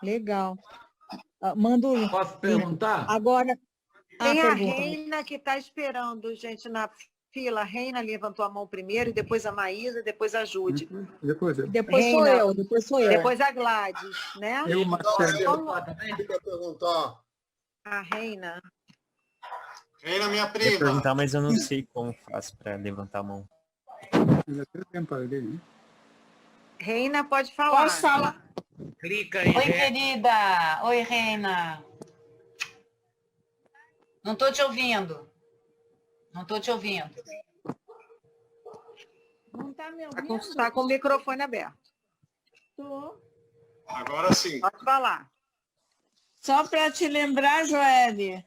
Legal. Mando. Posso perguntar? Agora. Tem a Reina que está esperando, gente, na fila. A Reina levantou a mão primeiro, e depois a Maísa, depois a Júlia. Depois Reina, sou eu. Depois a Gladys, né? Eu, Marcelo. Quer perguntar? A Reina. Reina, minha Eu ia prima. perguntar, mas eu não sei como faço para levantar a mão. Ainda tem tempo ali, né? Reina, pode falar. Posso falar? Clica aí. Oi, querida. Oi, Reina. Não estou te ouvindo. Não estou te ouvindo. Não está me ouvindo? Está com o microfone aberto. Estou. Agora sim. Pode falar. Só para te lembrar, Joelle,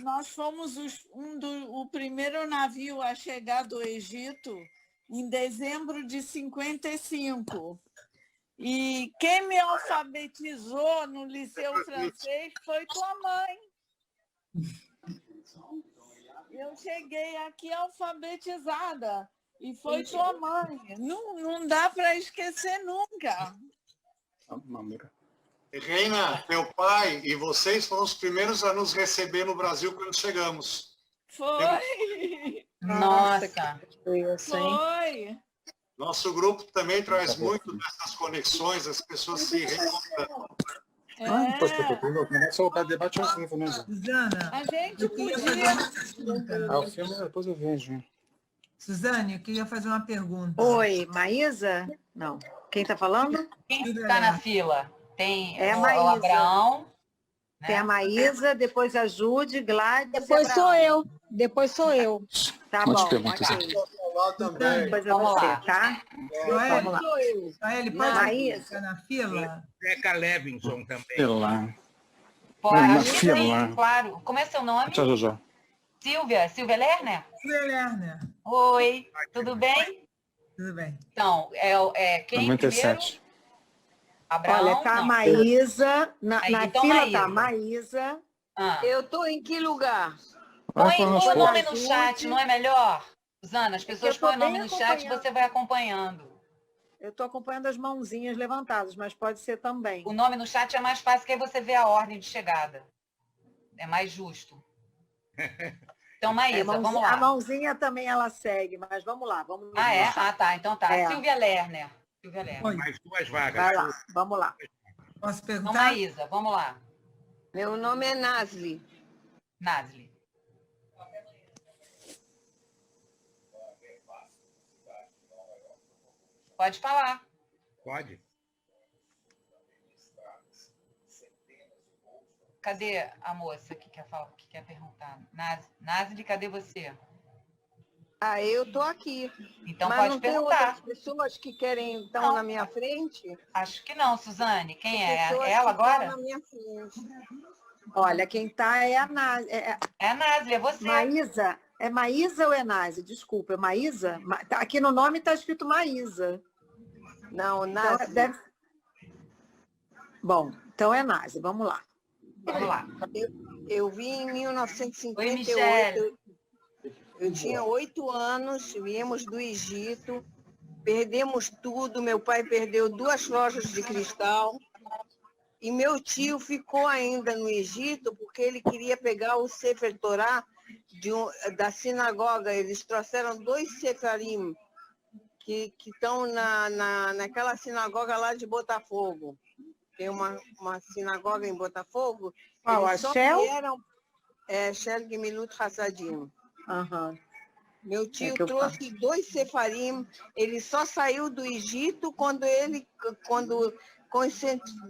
nós fomos o primeiro navio a chegar do Egito em dezembro de 55. E quem me alfabetizou no Liceu Francês foi tua mãe. Eu cheguei aqui alfabetizada e foi tua mãe. Não dá para esquecer nunca. Reina, teu pai e vocês foram os primeiros a nos receber no Brasil quando chegamos. Foi! Nossa! Foi! Nosso grupo também traz muito dessas conexões, as pessoas se reencontrando. Depois que eu começou o debate ao vivo, né? Suzana, a gente podia... O filme depois eu vejo. Suzane, eu queria fazer uma pergunta. Oi, Maísa? Não. Quem está falando? Quem está na fila? Tem É a o Maísa. Abraão. Tem a Maísa, depois a Júlia, Gladys. Depois sou eu. Depois sou eu. Tá Umas bom. perguntas Ok. também. Depois é Vamos você, lá. tá? Joelle, Vamos lá. Joelle, pode Maísa. ficar na fila? Zeca Levinson também. Sei lá. Pode, Na sim, fila. claro. Como é seu nome? Tchau, Jojó. Silvia Lerner? Silvia Lerner. Oi, tudo bem? Tudo bem. Então, quem 97. primeiro? Abraão? Olha, tá a Não. Maísa. Na Então, fila Maísa. tá a Maísa. Ah. Eu estou em que lugar? Põe o poucos. nome no chat, não é melhor? Suzana, as pessoas eu tô põem o nome bem no chat e acompanhando. você vai acompanhando. Eu estou acompanhando as mãozinhas levantadas, mas pode ser também. O nome no chat é mais fácil, que aí você vê a ordem de chegada. É mais justo. Então, Maísa, vamos A lá. mãozinha também ela segue, mas vamos lá. Vamos Ah, é? Ah, tá. Então tá. É. Silvia Lerner. Oi. Mais 2 vagas. Vai lá, vamos lá. Posso Então, perguntar? Maísa, vamos lá. Meu nome é Nasli. Nasli. Pode falar. Pode. Cadê a moça que quer falar, que quer perguntar? Nasli, cadê você? Ah, eu estou aqui. Então Mas pode não tem perguntar. outras pessoas que querem estar Não. na minha frente? Acho que não, Suzane. Quem é? Pessoas Ela que estão agora? na minha frente. Olha, quem tá é a Nase. É a Nasli, é você. Maísa. É Maísa ou é Nase? Desculpa, é Maísa? Aqui no nome está escrito Maísa. Não, Então, Nasli. Bom, então é Nase. Vamos lá. Vamos lá. Eu vim em 1958. Oi, Michele. Eu tinha 8 anos, viemos do Egito, perdemos tudo. Meu pai perdeu 2 lojas de cristal. E meu tio ficou ainda no Egito porque ele queria pegar o Sefer Torá da sinagoga, eles trouxeram 2 sefarim que estão naquela sinagoga lá de Botafogo. Tem uma sinagoga em Botafogo. Qual, eles a só Shell? vieram... Shel Gemilut Hassadim. Meu tio trouxe 2 sefarim. Ele só saiu do Egito quando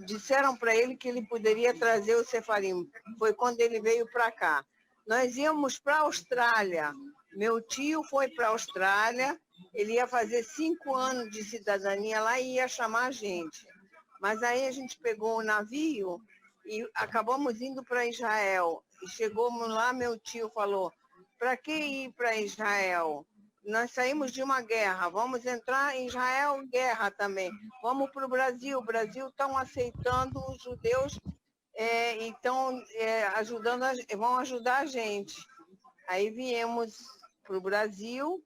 disseram para ele que ele poderia trazer o sefarim. Foi quando ele veio para cá. Nós íamos para a Austrália. Meu tio foi para a Austrália. Ele ia fazer 5 anos de cidadania lá e ia chamar a gente. Mas aí a gente pegou um navio e acabamos indo para Israel. E chegamos lá, meu tio falou, para que ir para Israel? Nós saímos de uma guerra, vamos entrar em Israel, guerra também. Vamos para o Brasil estão aceitando os judeus, vão ajudar a gente. Aí viemos para o Brasil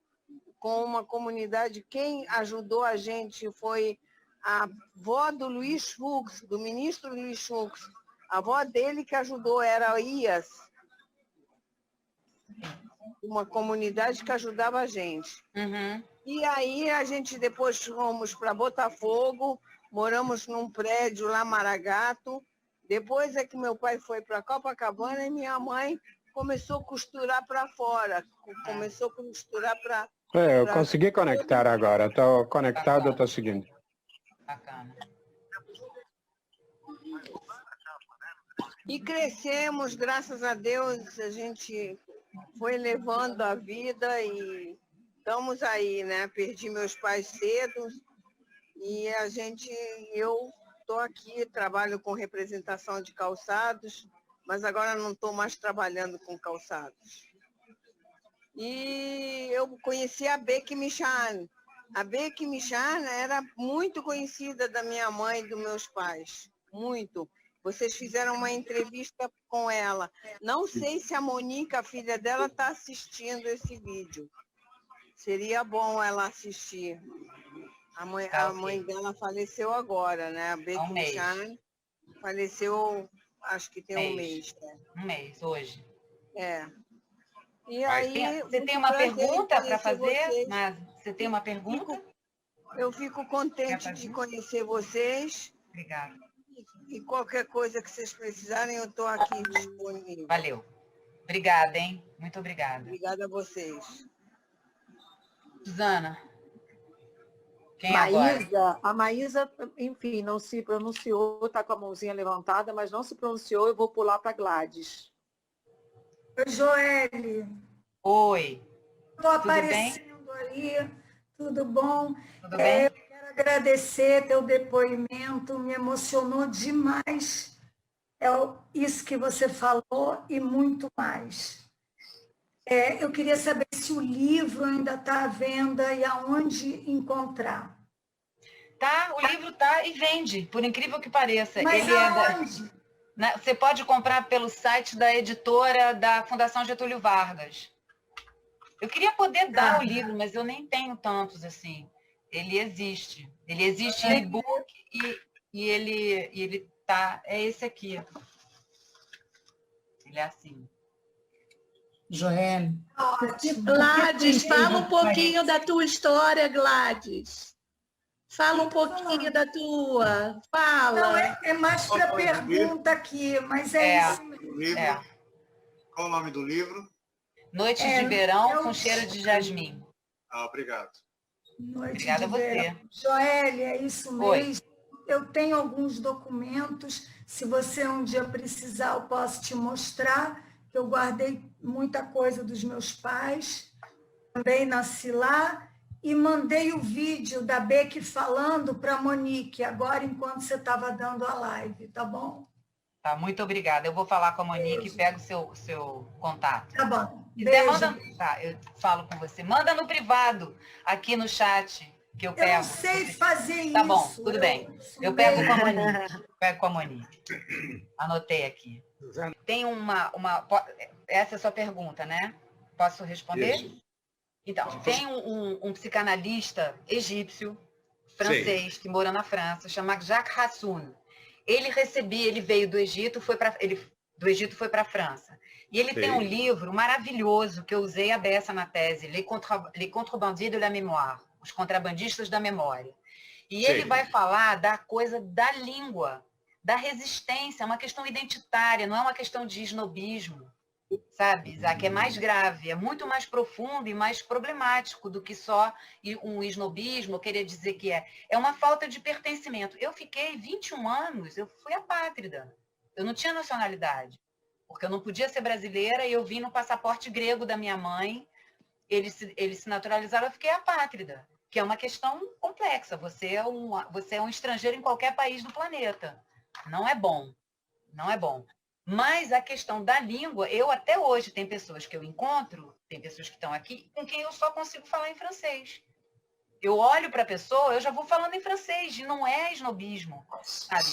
com uma comunidade. Quem ajudou a gente foi a avó do Luiz Fux, do ministro Luiz Fux. A avó dele que ajudou era a Ias, uma comunidade que ajudava a gente. E aí a gente depois fomos para Botafogo, moramos num prédio lá, Maragato. Depois é que meu pai foi para Copacabana e minha mãe começou a costurar para fora. Começou a costurar para... Eu consegui conectar agora. Estou conectado, estou seguindo. Bacana. E crescemos, graças a Deus, a gente foi levando a vida e estamos aí, né? Perdi meus pais cedo e eu estou aqui, trabalho com representação de calçados, mas agora não estou mais trabalhando com calçados. E eu conheci a Becky Michan. A Becky Michan era muito conhecida da minha mãe e dos meus pais, muito. Vocês fizeram uma entrevista com ela. Não sei se a Monica, a filha dela, está assistindo esse vídeo. Seria bom ela assistir. A mãe dela faleceu agora, né? A Becky Michan faleceu, acho que tem um mês. Né? Um mês, hoje. E aí, você tem uma pergunta para fazer? Mas você tem uma pergunta? Eu fico contente de conhecer vocês. Obrigada. E qualquer coisa que vocês precisarem, eu estou aqui disponível. Valeu. Obrigada, hein? Muito obrigada. Obrigada a vocês. Suzana. Quem Maísa, agora? a Maísa, enfim, não se pronunciou, está com a mãozinha levantada, mas não se pronunciou, eu vou pular para Gladys. Oi, Joelle. Oi. Estou aparecendo ali, tudo bom? Tudo bem? Eu quero agradecer teu depoimento, me emocionou demais. Isso que você falou e muito mais. Eu queria saber se o livro ainda está à venda e aonde encontrar. Tá, o livro tá e vende, por incrível que pareça. Mas ele aonde? Você pode comprar pelo site da editora da Fundação Getúlio Vargas. Eu queria poder dar o livro, mas eu nem tenho tantos assim. Ele existe. Ele existe em e-book e ele tá... É esse aqui. Ele é assim. Joelle. Gladys, fala um pouquinho da tua história, Gladys. Fala um pouquinho da tua. Fala. Não, é mais para pergunta aqui, mas isso mesmo. Qual o nome do livro? Noites de Verão com Cheiro de Jasmim. Obrigado. Obrigada a você. Joelle, é isso mesmo. Oi. Eu tenho alguns documentos. Se você um dia precisar, eu posso te mostrar. Eu guardei muita coisa dos meus pais. Também nasci lá. E mandei o vídeo da Becky falando para a Monique, agora enquanto você estava dando a live, tá bom? Tá, muito obrigada. Eu vou falar com a Monique e pego o seu contato. Tá bom. Eu falo com você. Manda no privado, aqui no chat, que eu pego. Eu não sei fazer isso. Tá bom, tudo bem. Eu pego com a Monique. Pego com a Monique. Anotei aqui. Tem essa é a sua pergunta, né? Posso responder? Isso. Então, tem um psicanalista egípcio, francês, que mora na França, chama Jacques Hassoun. Ele veio do Egito, do Egito foi para a França. E ele tem um livro maravilhoso que eu usei a beça na tese, Les Contrebandiers de la Mémoire, Os Contrabandistas da Memória. E ele vai falar da coisa da língua, da resistência, é uma questão identitária, não é uma questão de esnobismo, sabe, Isaac? É mais grave, é muito mais profundo e mais problemático do que só um esnobismo, querer dizer que é uma falta de pertencimento. Eu fiquei 21 anos, eu fui apátrida, eu não tinha nacionalidade, porque eu não podia ser brasileira e eu vim no passaporte grego da minha mãe, eles se naturalizaram, eu fiquei apátrida, que é uma questão complexa, você é um estrangeiro em qualquer país do planeta. Não é bom, não é bom. Mas a questão da língua, eu até hoje, tem pessoas que eu encontro, tem pessoas que estão aqui, com quem eu só consigo falar em francês. Eu olho para a pessoa, eu já vou falando em francês, e não é esnobismo, sabe?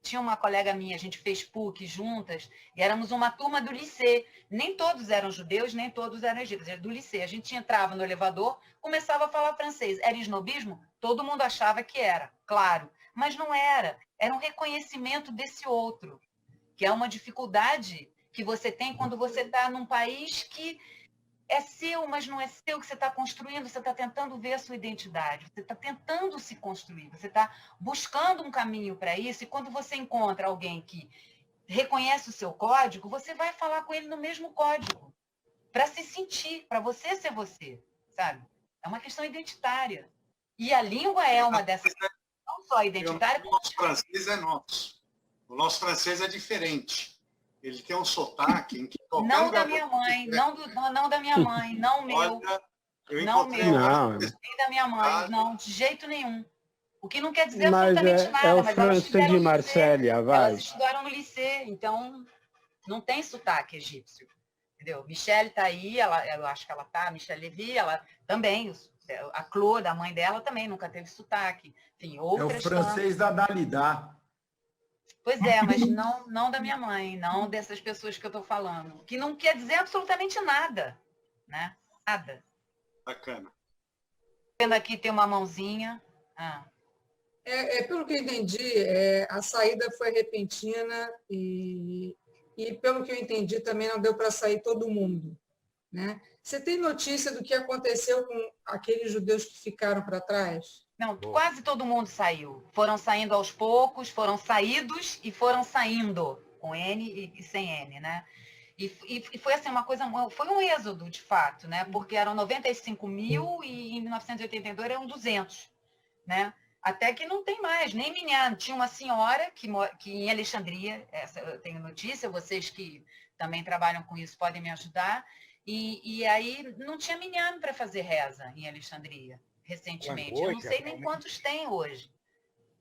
Tinha uma colega minha, a gente fez PUC juntas, e éramos uma turma do liceu. Nem todos eram judeus, nem todos eram egípcios, era do liceu. A gente entrava no elevador, começava a falar francês. Era esnobismo? Todo mundo achava que era, claro. Mas não era. Era um reconhecimento desse outro, que é uma dificuldade que você tem quando você está num país que é seu, mas não é seu, que você está construindo, você está tentando ver a sua identidade, você está tentando se construir, você está buscando um caminho para isso, e quando você encontra alguém que reconhece o seu código, você vai falar com ele no mesmo código, para se sentir, para você ser você, sabe? É uma questão identitária. E a língua é uma dessas, não só identitária. O nosso francês é nosso. O nosso francês é diferente. Ele tem um sotaque em que não da minha mãe, não da minha mãe, não meu. Não meu, nem da minha mãe, não, de jeito nenhum. O que não quer dizer absolutamente nada. É o francês de Marsella, vai. Elas estudaram no liceu, então não tem sotaque egípcio. Entendeu? Michelle está aí, eu acho que ela está, Michelle Levy, ela também, a Claude, a mãe dela, também nunca teve sotaque. Enfim, outras. É o francês da Dalida. Pois é, mas não da minha mãe, não dessas pessoas que eu estou falando. Que não quer dizer absolutamente nada, né? Nada. Bacana. Vendo aqui tem uma mãozinha. Pelo que eu entendi, a saída foi repentina e pelo que eu entendi também não deu para sair todo mundo, né? Você tem notícia do que aconteceu com aqueles judeus que ficaram para trás? Não, quase todo mundo saiu. Foram saindo aos poucos, foram saídos e foram saindo, com N e sem N, né? E foi assim, uma coisa, foi um êxodo, de fato, né? Porque eram 95 mil e em 1982 eram 200, né? Até que não tem mais, nem minha. Tinha uma senhora que em Alexandria, essa eu tenho notícia, vocês que também trabalham com isso podem me ajudar, e aí não tinha minhame para fazer reza em Alexandria. Recentemente. Eu não sei nem quantos tem hoje.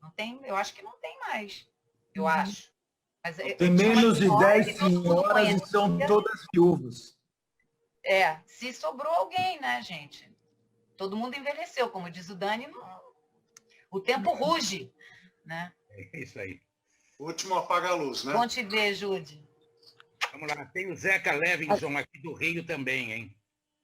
Não tem, eu acho que não tem mais. Eu acho. Mas tem menos de 10 senhoras e são todas viúvas. Se sobrou alguém, né, gente? Todo mundo envelheceu, como diz o Dani, o tempo ruge, né? É isso aí. O último apaga a luz, né? Bom te ver, Jude. Vamos lá, tem o Zeca Levinson aqui do Rio também, hein?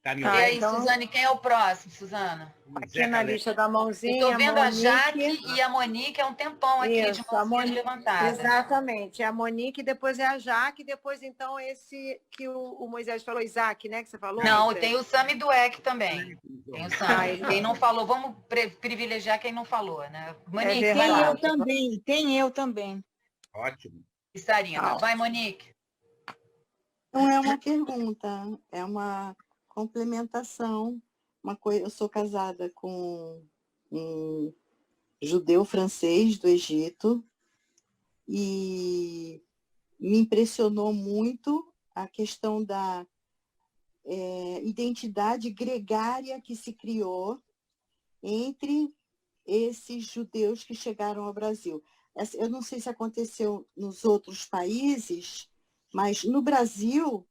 Tá me E aí, Suzane, quem é o próximo, Suzana? Aqui na lista da mãozinha. Estou vendo a Jaque e a Monique há um tempão aqui de mãozinha levantada. Exatamente, é a Monique, depois é a Jaque, depois então esse que o Moisés falou, Isaac, né, que você falou? Não, tem o Sami Dueck também. Tem o Sami. Quem não falou, vamos privilegiar quem não falou, né? Monique, tem eu também. Ótimo. E Sarina, vai, Monique. Não é uma pergunta, é uma complementação. Eu sou casada com um judeu francês do Egito e me impressionou muito a questão da identidade gregária que se criou entre esses judeus que chegaram ao Brasil. Eu não sei se aconteceu nos outros países, mas no Brasil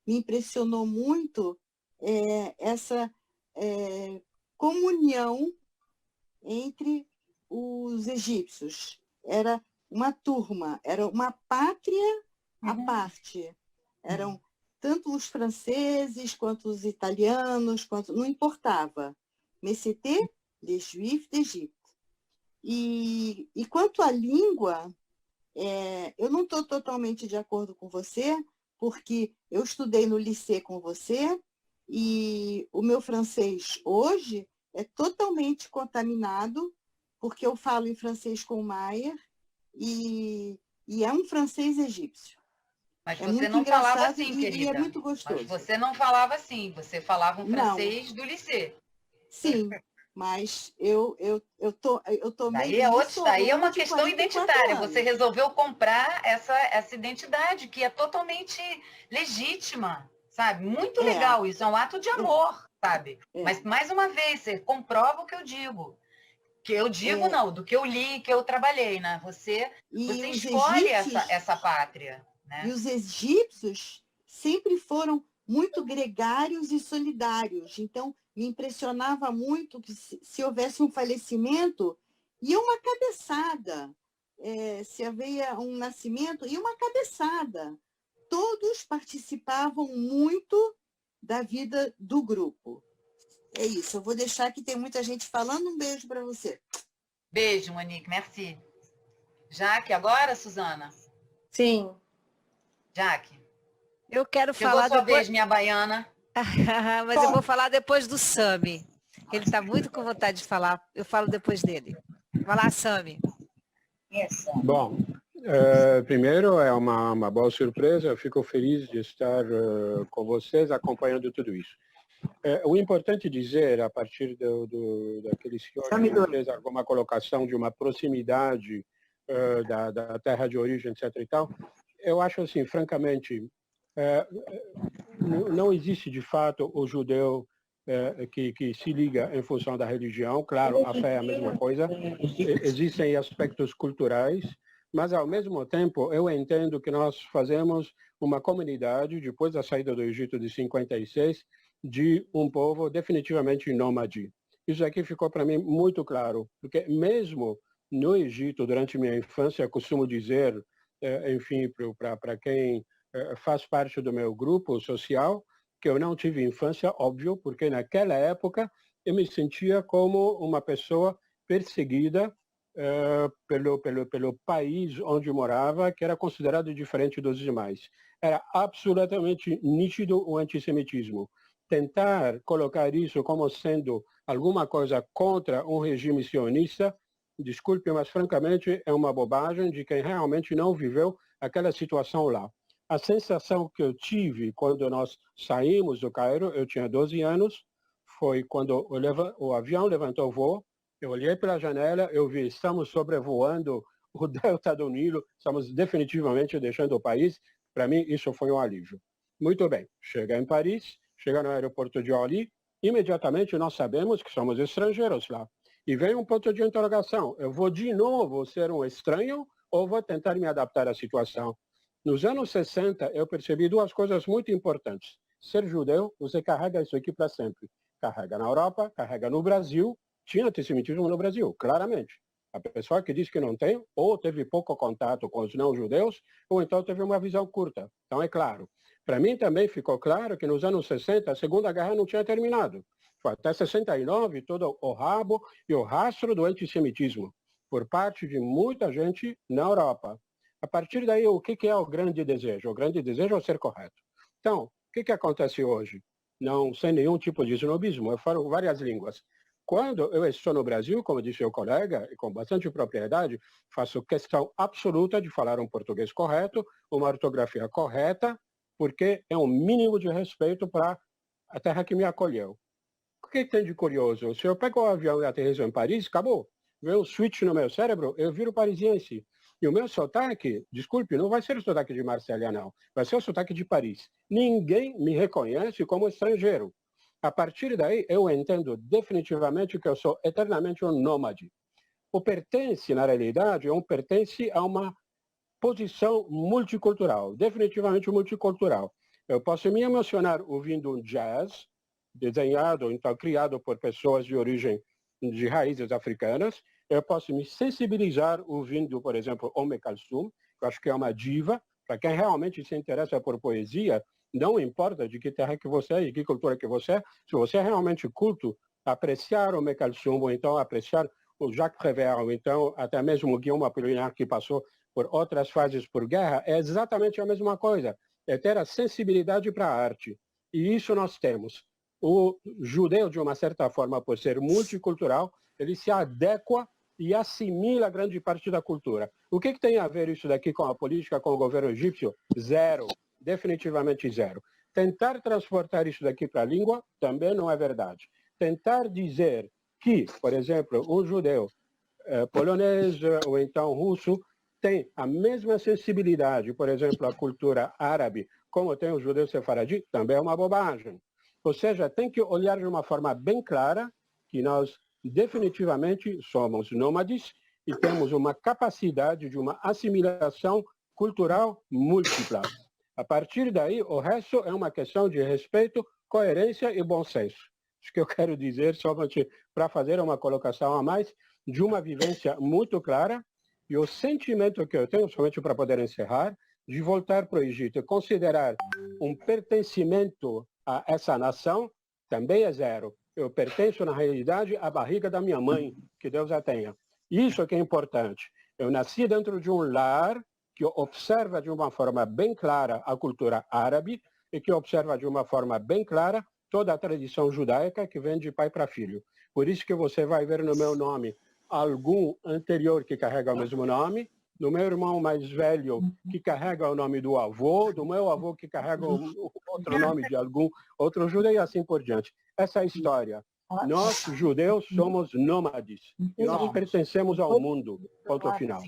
me impressionou muito essa comunhão entre os egípcios. Era uma turma, era uma pátria à parte. Eram tanto os franceses quanto os italianos, não importava. Mais c'était les Juifs d'Égypte. E quanto à língua, eu não estou totalmente de acordo com você, porque eu estudei no lycée com você e o meu francês hoje é totalmente contaminado, porque eu falo em francês com o Maier e é um francês egípcio. Mas você não falava assim, querida. E é muito gostoso. Mas você não falava assim, você falava um francês do lycée. Sim, mas eu tomei daí é uma questão identitária. Você resolveu comprar essa identidade, que é totalmente legítima, sabe? Muito legal, isso é um ato de amor, sabe? Mas, mais uma vez, você comprova o que eu digo. Que eu digo, não, do que eu li, que eu trabalhei, né? Você escolhe essa pátria. Né? E os egípcios sempre foram muito gregários e solidários. Então, me impressionava muito que se houvesse um falecimento, ia uma cabeçada. Se havia um nascimento, ia uma cabeçada. Todos participavam muito da vida do grupo. É isso, eu vou deixar que tem muita gente falando. Um beijo para você. Beijo, Monique, merci. Jaque, agora, Suzana? Sim. Jaque. Eu quero falar sua depois... vez, minha baiana. Mas eu vou falar depois do Sami. Ele está muito com vontade de falar. Eu falo depois dele. Vai lá, Sami. Bom, primeiro é uma boa surpresa. Eu fico feliz de estar com vocês acompanhando tudo isso. O importante dizer, a partir daquele senhor que fez alguma colocação de uma proximidade da terra de origem, etc. e tal, eu acho assim, francamente, não existe de fato o judeu que se liga em função da religião. Claro, a fé é a mesma coisa. Existem aspectos culturais, mas ao mesmo tempo eu entendo que nós fazemos uma comunidade, depois da saída do Egito de 56, de um povo definitivamente nômade. Isso aqui ficou para mim muito claro, porque mesmo no Egito, durante minha infância, eu costumo dizer, enfim, para quem faz parte do meu grupo social, que eu não tive infância, óbvio, porque naquela época eu me sentia como uma pessoa perseguida pelo país onde morava, que era considerado diferente dos demais. Era absolutamente nítido o antissemitismo. Tentar colocar isso como sendo alguma coisa contra um regime sionista, desculpe, mas francamente é uma bobagem de quem realmente não viveu aquela situação lá. A sensação que eu tive quando nós saímos do Cairo, eu tinha 12 anos, foi quando o avião levantou o voo, eu olhei pela janela, eu vi, estamos sobrevoando o delta do Nilo, estamos definitivamente deixando o país. Para mim, isso foi um alívio. Muito bem, chega em Paris, chega no aeroporto de Orly, imediatamente nós sabemos que somos estrangeiros lá. E vem um ponto de interrogação, eu vou de novo ser um estranho ou vou tentar me adaptar à situação? Nos anos 60, eu percebi duas coisas muito importantes. Ser judeu, você carrega isso aqui para sempre. Carrega na Europa, carrega no Brasil. Tinha antissemitismo no Brasil, claramente. A pessoa que diz que não tem, ou teve pouco contato com os não-judeus, ou então teve uma visão curta. Então, é claro. Para mim também ficou claro que nos anos 60, a Segunda Guerra não tinha terminado. Foi até 69, todo o rabo e o rastro do antissemitismo, por parte de muita gente na Europa. A partir daí, o que é o grande desejo? O grande desejo é ser correto. Então, o que acontece hoje? Não, sem nenhum tipo de snobismo, eu falo várias línguas. Quando eu estou no Brasil, como disse o colega, e com bastante propriedade, faço questão absoluta de falar um português correto, uma ortografia correta, porque é um mínimo de respeito para a terra que me acolheu. O que tem de curioso? Se eu pego o avião e aterrizo em Paris, acabou. Vem um switch no meu cérebro, eu viro parisiense. E o meu sotaque, desculpe, não vai ser o sotaque de Marsella, não. Vai ser o sotaque de Paris. Ninguém me reconhece como estrangeiro. A partir daí, eu entendo definitivamente que eu sou eternamente um nômade. O pertence, na realidade, pertence a uma posição multicultural, definitivamente multicultural. Eu posso me emocionar ouvindo um jazz, desenhado, então criado por pessoas de origem de raízes africanas. Eu posso me sensibilizar ouvindo, por exemplo, Umm Kulthum, que eu acho que é uma diva. Para quem realmente se interessa por poesia, não importa de que terra que você é e que cultura que você é, se você é realmente culto, apreciar o Umm Kulthum, ou então apreciar o Jacques Prévert, ou então até mesmo o Guillaume Apollinaire, que passou por outras fases por guerra, é exatamente a mesma coisa. é ter a sensibilidade para a arte. E isso nós temos. O judeu, de uma certa forma, por ser multicultural, ele se adequa e assimila grande parte da cultura. O que tem a ver isso daqui com a política, com o governo egípcio? Zero. Definitivamente zero. Tentar transportar isso daqui para a língua também não é verdade. Tentar dizer que, por exemplo, um judeu polonês ou então russo tem a mesma sensibilidade, por exemplo, à cultura árabe, como tem o judeu sefaradi, também é uma bobagem. Ou seja, tem que olhar de uma forma bem clara que nós definitivamente somos nômades e temos uma capacidade de uma assimilação cultural múltipla. A partir daí, o resto é uma questão de respeito, coerência e bom senso. Isso que eu quero dizer, somente para fazer uma colocação a mais, de uma vivência muito clara, e o sentimento que eu tenho, somente para poder encerrar, de voltar para o Egito e considerar um pertencimento a essa nação, também é zero. Eu pertenço, na realidade, à barriga da minha mãe, que Deus a tenha. Isso que é importante. Eu nasci dentro de um lar que observa de uma forma bem clara a cultura árabe e que observa de uma forma bem clara toda a tradição judaica que vem de pai para filho. Por isso que você vai ver no meu nome algum anterior que carrega o mesmo nome, do meu irmão mais velho que carrega o nome do avô, do meu avô que carrega o outro nome de algum outro judeu e assim por diante. Essa é a história. Nós, judeus, somos nômades. E nós pertencemos ao mundo. Ponto final.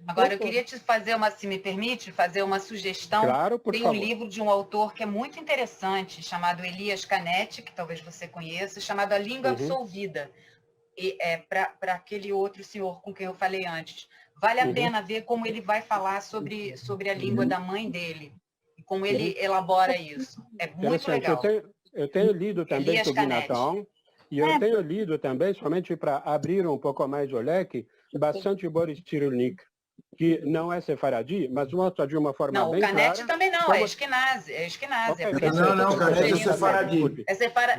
Agora, eu queria te fazer se me permite, fazer uma sugestão. Claro, por Tem favor. um livro de um autor que é muito interessante, chamado Elias Canetti, que talvez você conheça, chamado A Língua Absolvida. E é para aquele outro senhor com quem eu falei antes. Vale a pena ver como ele vai falar sobre a língua da mãe dele. E como ele elabora isso. É muito legal. Eu tenho lido também Elias sobre Natan. E eu tenho lido também, somente para abrir um pouco mais o leque, bastante Boris Cyrulnik, que não é sefaradi, mas mostra de uma forma não, bem clara... Não, o Canetti também não, como... é Eskenazi. É Eskenazi. Okay, não, Canetti é sefaradi.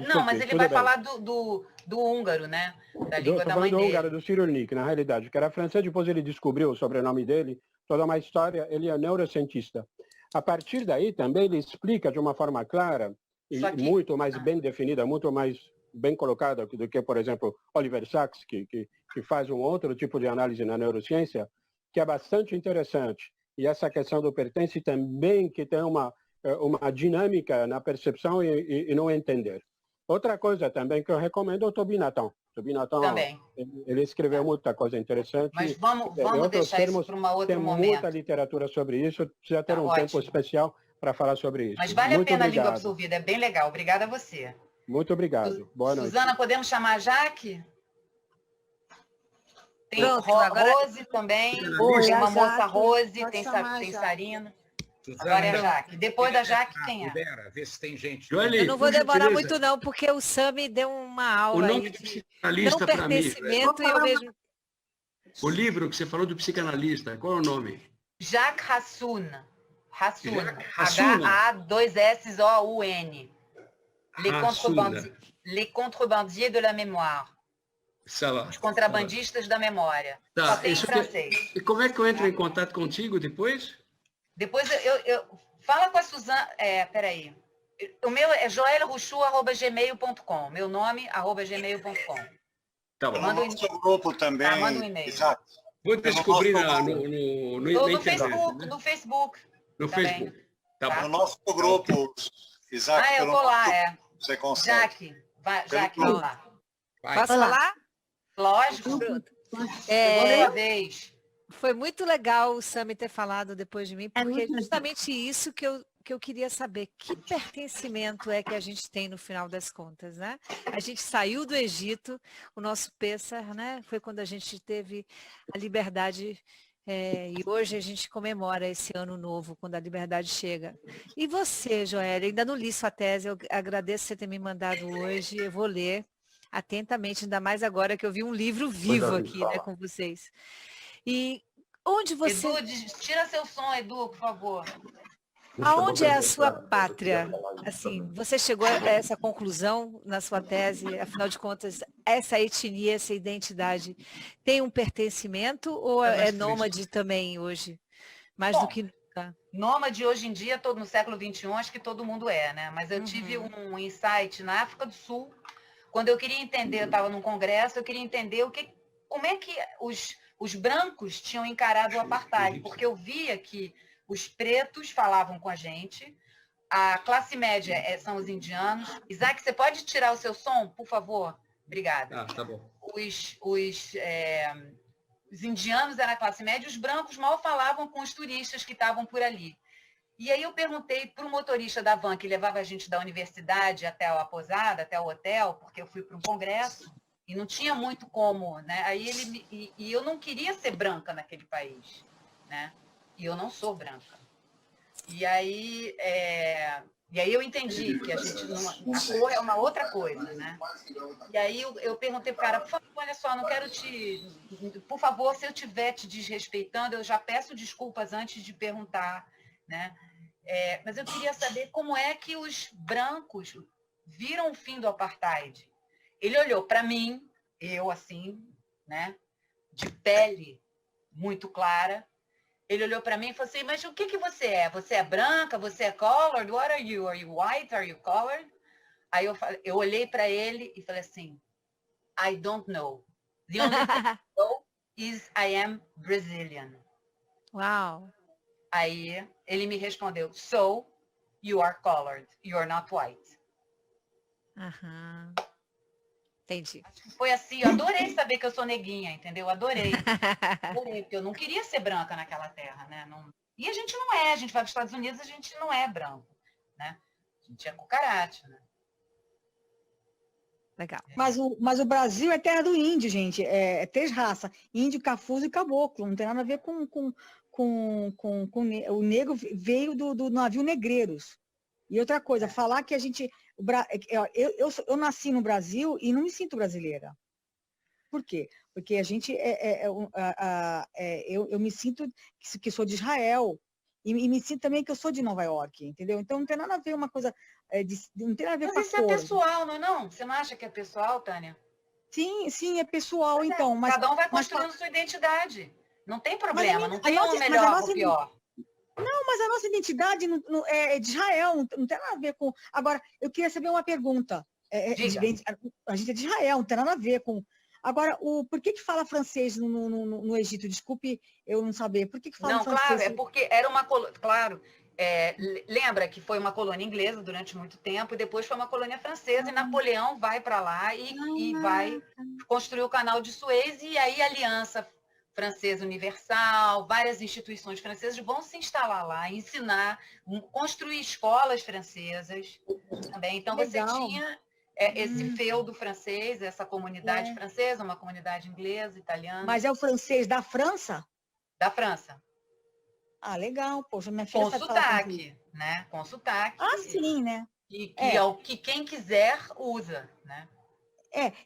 Não, mas ele vai falar do húngaro, né? Da língua da mãe do dele. húngaro, do Cyrulnik, na realidade, que era francês, depois ele descobriu o sobrenome dele, toda uma história, ele é neurocientista. A partir daí, também ele explica de uma forma clara, e muito mais bem definida, muito mais bem colocada do que, por exemplo, Oliver Sacks, que faz um outro tipo de análise na neurociência, que é bastante interessante. E essa questão do pertence também, que tem uma dinâmica na percepção e no entender. Outra coisa também que eu recomendo é o Tobi Natan. Tobi Natan, ele escreveu muita coisa interessante. Mas vamos deixar isso para uma outra momento. Tem muita literatura sobre isso, precisa ter um tempo especial para falar sobre isso. Mas vale a pena a língua absolvida, é bem legal. Obrigada a você. Muito obrigado. Boa noite. Suzana, podemos chamar a Jaque? Tem Rose também, tem uma moça Rose, tem Sarina. Agora é a Jaque. Depois da Jaque, quem é? Vê se tem gente. Eu não vou demorar muito não, porque o Sami deu uma aula aí de não pertencimento e eu mesmo... O livro que você falou do psicanalista, qual é o nome? Jacques Hassoun. H-A-2-S-O-U-N. Les contrebandiers de la mémoire. Os contrabandistas da memória. Só tem em francês. E como é que eu entro em contato contigo depois? Depois eu fala com a Suzana. Peraí. O meu é joelruchu@gmail.com. Meu nome, @gmail.com. Tá bom. Manda no grupo também. Manda um e-mail. Exato. Vou descobrir no Facebook. Né? No Facebook. No Facebook. Tá. No nosso grupo, Isaac. Eu vou lá, Você consegue. Jaque, vai lá. Posso falar? Lógico. Segunda vez. Foi muito legal o Sami ter falado depois de mim, porque é justamente isso que eu queria saber. Que pertencimento é que a gente tem no final das contas, né? A gente saiu do Egito, o nosso Pêssar, né? Foi quando a gente teve a liberdade, e hoje a gente comemora esse ano novo, quando a liberdade chega. E você, Joélia, ainda não li sua tese, eu agradeço você ter me mandado hoje, eu vou ler atentamente, ainda mais agora que eu vi um livro vivo aqui, né, com vocês. E onde você... Edu, tira seu som, Edu, por favor. Aonde é a sua pátria? Assim, você chegou a essa conclusão na sua tese, afinal de contas, essa etnia, essa identidade, tem um pertencimento ou é nômade também hoje? Mais do que Nômade hoje em dia, todo no século XXI, acho que todo mundo é, né? Mas eu tive um insight na África do Sul, quando eu queria entender, eu estava num congresso, eu queria entender como é que os brancos tinham encarado o apartheid, porque eu via que os pretos falavam com a gente, a classe média são os indianos. Isaac, você pode tirar o seu som, por favor? Obrigada. Ah, tá bom. Os indianos eram a classe média, os brancos mal falavam com os turistas que estavam por ali. E aí eu perguntei para o motorista da van que levava a gente da universidade até a pousada, até o hotel, porque eu fui para um congresso e não tinha muito como, né? Aí e eu não queria ser branca naquele país, né? E eu não sou branca. E aí eu entendi que a cor é uma outra coisa, né? E aí eu perguntei para o cara, por favor, olha só, não quero por favor, se eu estiver te desrespeitando, eu já peço desculpas antes de perguntar, né? Mas eu queria saber como é que os brancos viram o fim do apartheid. Ele olhou para mim, eu assim, né? De pele muito clara. Ele olhou para mim e falou assim, mas o que você é? Você é branca? Você é colored? What are you? Are you white? Are you colored? Aí eu olhei para ele e falei assim, I don't know. The only thing I know is I am Brazilian. Uau! Aí ele me respondeu, so you are colored, you are not white. Aham. Entendi. Foi assim, eu adorei saber que eu sou neguinha, entendeu? Adorei. Adorei, porque eu não queria ser branca naquela terra, né? E a gente não é, a gente vai para os Estados Unidos, a gente não é branco, né? A gente é cucaracha, né? Legal. Mas o Brasil é terra do índio, gente. É três raças, índio, cafuzo e caboclo. Não tem nada a ver com o negro veio do navio Negreiros. E outra coisa, falar que a gente... Eu nasci no Brasil e não me sinto brasileira. Por quê? Porque a gente eu me sinto que sou de Israel e me sinto também que eu sou de Nova York, entendeu? Então não tem nada a ver uma coisa, não tem nada a ver com a Mas isso é pessoal, não é não? Você não acha que é pessoal, Tânia? Sim, é pessoal, então. Mas, cada um vai construindo sua identidade. Não tem problema, não tem um melhor ou pior. Não, mas a nossa identidade é de Israel, não tem nada a ver com... Agora, eu queria saber uma pergunta. A gente é de Israel, não tem nada a ver com... Agora, por que fala francês no Egito? Desculpe eu não saber. Por que fala francês? Não, claro, é porque era uma colônia... Claro, lembra que foi uma colônia inglesa durante muito tempo e depois foi uma colônia francesa e Napoleão vai para lá e vai construir o canal de Suez e aí a Aliança Francesa Universal, várias instituições francesas vão se instalar lá, ensinar, construir escolas francesas também. Então, legal. você tinha esse feudo francês, essa comunidade francesa, uma comunidade inglesa, italiana. Mas é o francês da França? Da França. Ah, legal. Poxa, minha filha com sotaque, né? Com sotaque. Ah, sim, né? E é o que quem quiser usa, né?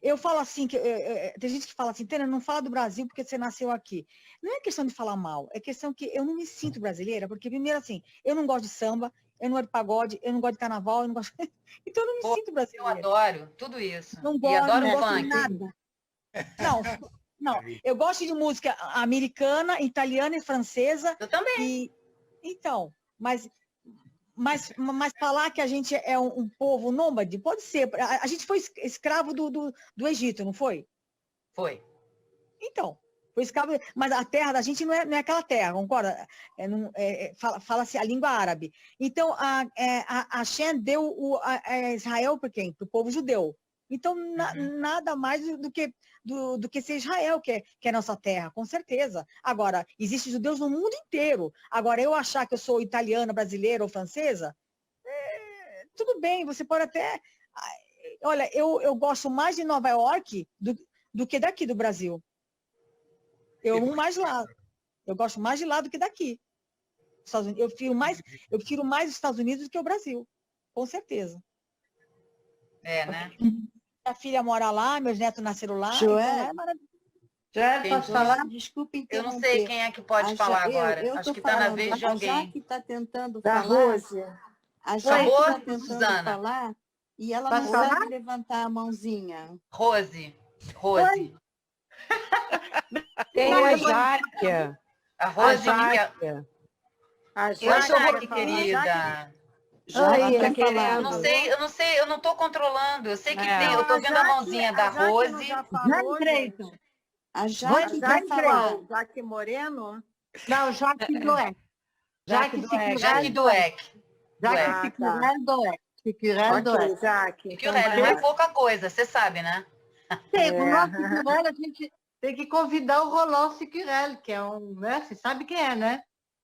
Eu falo assim, tem gente que fala assim, Tânia, não fala do Brasil porque você nasceu aqui. Não é questão de falar mal, é questão que eu não me sinto brasileira, porque primeiro assim, eu não gosto de samba, eu não gosto de pagode, eu não gosto de carnaval, eu não gosto... Então eu não me sinto brasileira. Eu adoro tudo isso. Não gosto, adoro não gosto funk. de nada. Não, eu gosto de música americana, italiana e francesa. Eu também. Então, mas falar que a gente é um povo nômade, pode ser. A gente foi escravo do Egito, não foi? Foi. Então, foi escravo, mas a terra da gente não é aquela terra, concorda? Fala-se a língua árabe. Então, a Shem deu a Israel para quem? Para o povo judeu. Então, nada mais do que ser Israel, que é a nossa terra, com certeza. Agora, existem judeus no mundo inteiro. Agora, eu achar que eu sou italiana, brasileira ou francesa, tudo bem, você pode até... Olha, eu gosto mais de Nova York do que daqui do Brasil. Eu amo mais lá. Eu gosto mais de lá do que daqui. Eu prefiro mais os Estados Unidos do que o Brasil, com certeza. Né? Minha filha mora lá, meus netos nasceram lá. Joel, então é maravilhoso. Joel, posso falar? Desculpa Eu interromper. não sei quem é que pode falar agora. Acho que está na vez de alguém. A Jaque está tentando da falar. Rose. A Jaque está tentando Suzana. falar e ela Pode não falar? sabe levantar a mãozinha. Rose. Tem a Jáquia. A Rose. A Oi, Jaque Jaque, quer falar. querida. Jaque quer quer falar. Eu não sei, eu não estou controlando. Eu sei que tem, Não, eu estou vendo a Jaque- mãozinha da a Jaque não Rose. já falou, gente? A A Jaque quer Jaque falar. qual? Jaque Moreno? Não, Jaque Dueck. Jaque Jaque Dueck. Jaque Sicurel Dueck. Sicurel Dueck. Ok, Jaque. Que o não é pouca coisa, você sabe, né? Tem, o nosso Sicurel, a gente tem que convidar o Rolão Sicurel, que é né? Você sabe quem é, né?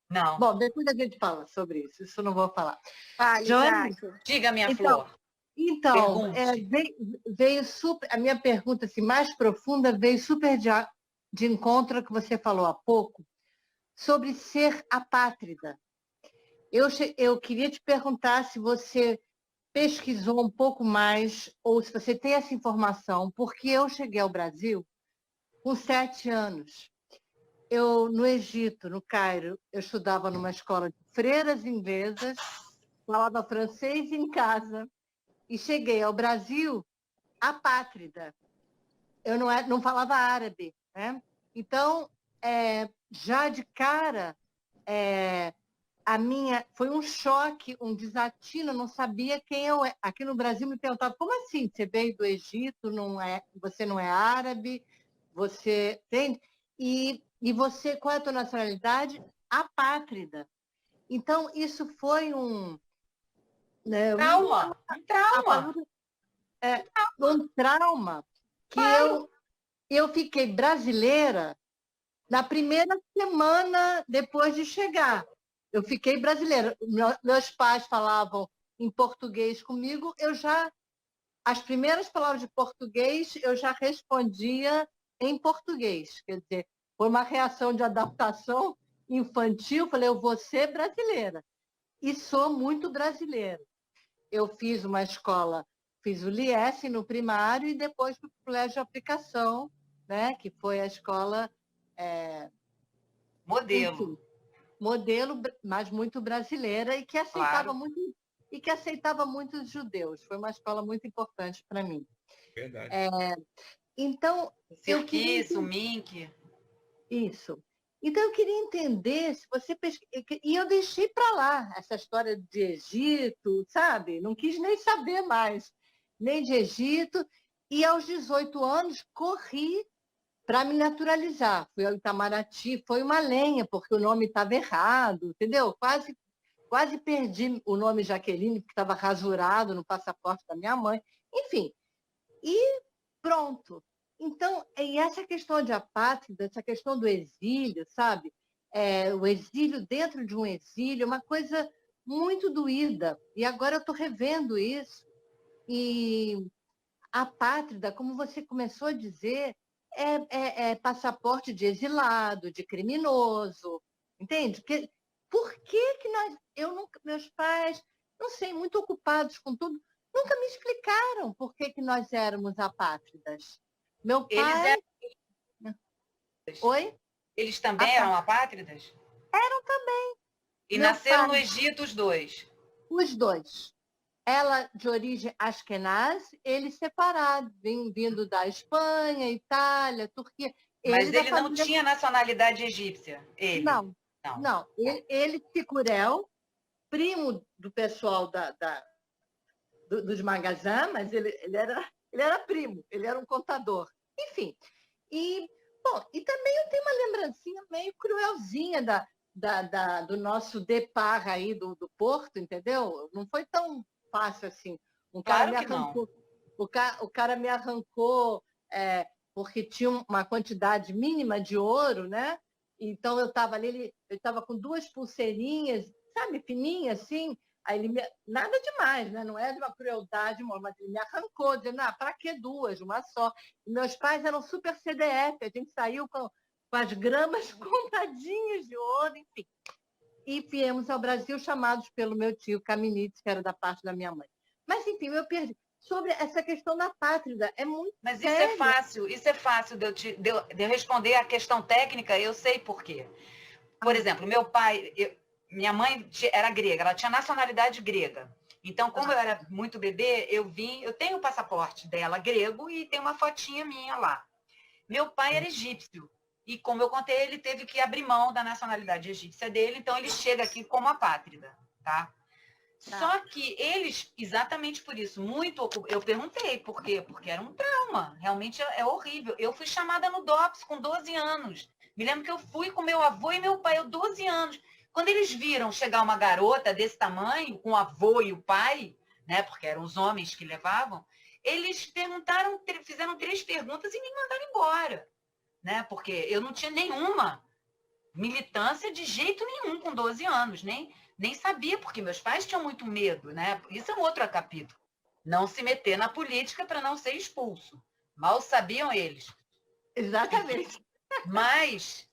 Não. Bom, depois a gente fala sobre isso. Isso eu não vou falar. Fale, Joane, Jaque. Diga, minha flor. Então, Pergunte. veio super. A minha pergunta assim, mais profunda veio super de encontro ao que você falou há pouco, sobre ser apátrida. Eu queria te perguntar se você pesquisou um pouco mais, ou se você tem essa informação, porque eu cheguei ao Brasil com 7 anos. No Egito, no Cairo, eu estudava numa escola de freiras inglesas, falava francês em casa, e cheguei ao Brasil apátrida. Eu não falava árabe, né? Então, já de cara, foi um choque, um desatino, eu não sabia quem eu era. Aqui no Brasil me perguntavam, como assim? Você veio do Egito, você não é árabe, você tem... E você, qual é a tua nacionalidade? Apátrida. Então, isso foi um... Trauma. Um trauma. Um trauma que eu fiquei brasileira na primeira semana depois de chegar. Eu fiquei brasileira. Meus pais falavam em português comigo, as primeiras palavras de português eu já respondia em português. Quer dizer, foi uma reação de adaptação infantil. Falei, eu vou ser brasileira. E sou muito brasileira. Eu fiz uma escola, fiz o LIES no primário e depois o colégio de aplicação, né, que foi a escola... modelo. Enfim, modelo, mas muito brasileira e que aceitava muito os judeus. Foi uma escola muito importante para mim. Verdade. Então, o Mink. Isso. Então, eu queria entender se você e eu deixei para lá essa história de Egito, sabe? Não quis nem saber mais, nem de Egito. E aos 18 anos, corri para me naturalizar. Fui ao Itamaraty, foi uma lenha, porque o nome estava errado, entendeu? Quase perdi o nome Jaqueline, porque estava rasurado no passaporte da minha mãe. Enfim, e pronto. Então, e essa questão de apátrida, essa questão do exílio, sabe? O exílio dentro de um exílio é uma coisa muito doída. E agora eu estou revendo isso. E apátrida, como você começou a dizer, é passaporte de exilado, de criminoso, entende? Por que meus pais, não sei, muito ocupados com tudo, nunca me explicaram por que nós éramos apátridas. Meu pai... Oi? Eles também eram apátridas? Eram também. E nasceram no Egito os dois? Os dois. Ela de origem Ashkenaz, ele separado, vindo da Espanha, Itália, Turquia. Mas ele não tinha nacionalidade egípcia? Ele? Não. Ele Sicurel, primo do pessoal dos magazins, mas ele era primo, ele era um contador. Enfim. E também eu tenho uma lembrancinha meio cruelzinha do nosso depar aí do Porto, entendeu? Não foi tão fácil assim. O cara me arrancou porque tinha uma quantidade mínima de ouro, né? Então eu estava ali, eu estava com 2 pulseirinhas, sabe, fininhas assim. Aí nada demais, né? Não é de uma crueldade, mas ele me arrancou, dizendo, para que 2? Uma só. E meus pais eram super CDF, a gente saiu com as gramas contadinhas de ouro, enfim. E viemos ao Brasil chamados pelo meu tio Caminitz, que era da parte da minha mãe. Mas, enfim, eu perdi. Sobre essa questão da pátria, é muito Mas sério. Isso é fácil de eu responder a questão técnica, eu sei por quê. Por exemplo, meu pai... Minha mãe era grega, ela tinha nacionalidade grega. Então, como eu era muito bebê, eu tenho o passaporte dela grego e tem uma fotinha minha lá. Meu pai era egípcio. E, como eu contei, ele teve que abrir mão da nacionalidade egípcia dele, então ele chega aqui como apátrida, tá? Só que eles, exatamente por isso, eu perguntei por quê? Porque era um trauma, realmente é horrível. Eu fui chamada no DOPS com 12 anos. Me lembro que eu fui com meu avô e meu pai, eu 12 anos. Quando eles viram chegar uma garota desse tamanho, com o avô e o pai, né, porque eram os homens que levavam, eles perguntaram, fizeram 3 perguntas e me mandaram embora, né? Porque eu não tinha nenhuma militância de jeito nenhum com 12 anos, nem sabia, porque meus pais tinham muito medo, né? Isso é um outro capítulo. Não se meter na política para não ser expulso. Mal sabiam eles. Exatamente. Mas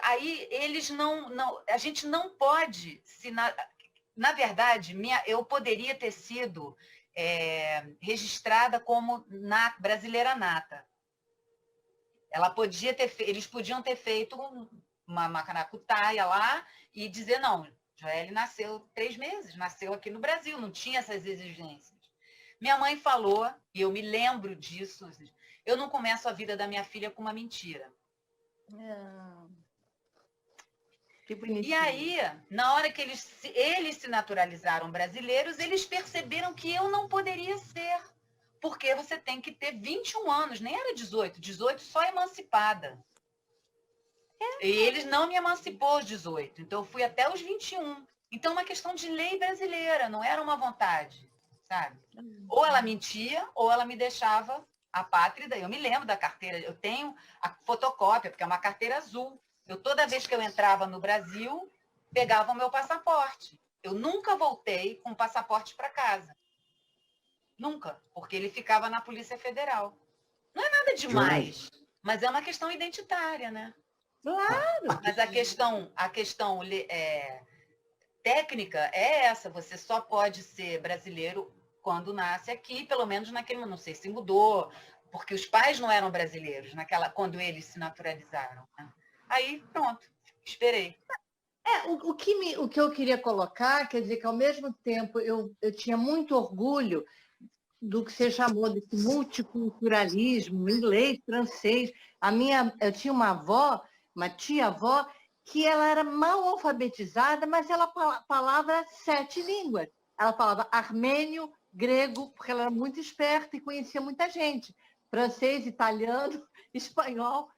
aí eles a gente não pode, na verdade, eu poderia ter sido registrada como brasileira nata. Eles podiam ter feito uma macaracutaia lá e dizer, não, Joelle nasceu 3 meses, nasceu aqui no Brasil, não tinha essas exigências. Minha mãe falou, e eu me lembro disso, eu não começo a vida da minha filha com uma mentira. Que bonitinho. E aí, na hora que eles se naturalizaram brasileiros, eles perceberam que eu não poderia ser. Porque você tem que ter 21 anos, nem era 18 só emancipada. E eles não me emancipou aos 18, então eu fui até os 21. Então é uma questão de lei brasileira, não era uma vontade, sabe? Ou ela mentia, ou ela me deixava apátrida. Eu me lembro da carteira, eu tenho a fotocópia, porque é uma carteira azul. Toda vez que eu entrava no Brasil, pegava o meu passaporte. Eu nunca voltei com o passaporte para casa. Nunca, porque ele ficava na Polícia Federal. Não é nada demais, mas é uma questão identitária, né? Claro! Mas a questão técnica é essa, você só pode ser brasileiro quando nasce aqui, pelo menos naquele, não sei se mudou, porque os pais não eram brasileiros quando eles se naturalizaram, né? Aí, pronto, esperei. O que eu queria colocar, quer dizer que ao mesmo tempo eu tinha muito orgulho do que você chamou de multiculturalismo, inglês, francês. Eu tinha uma tia-avó, que ela era mal alfabetizada, mas ela falava 7 línguas. Ela falava armênio, grego, porque ela era muito esperta e conhecia muita gente. Francês, italiano, espanhol,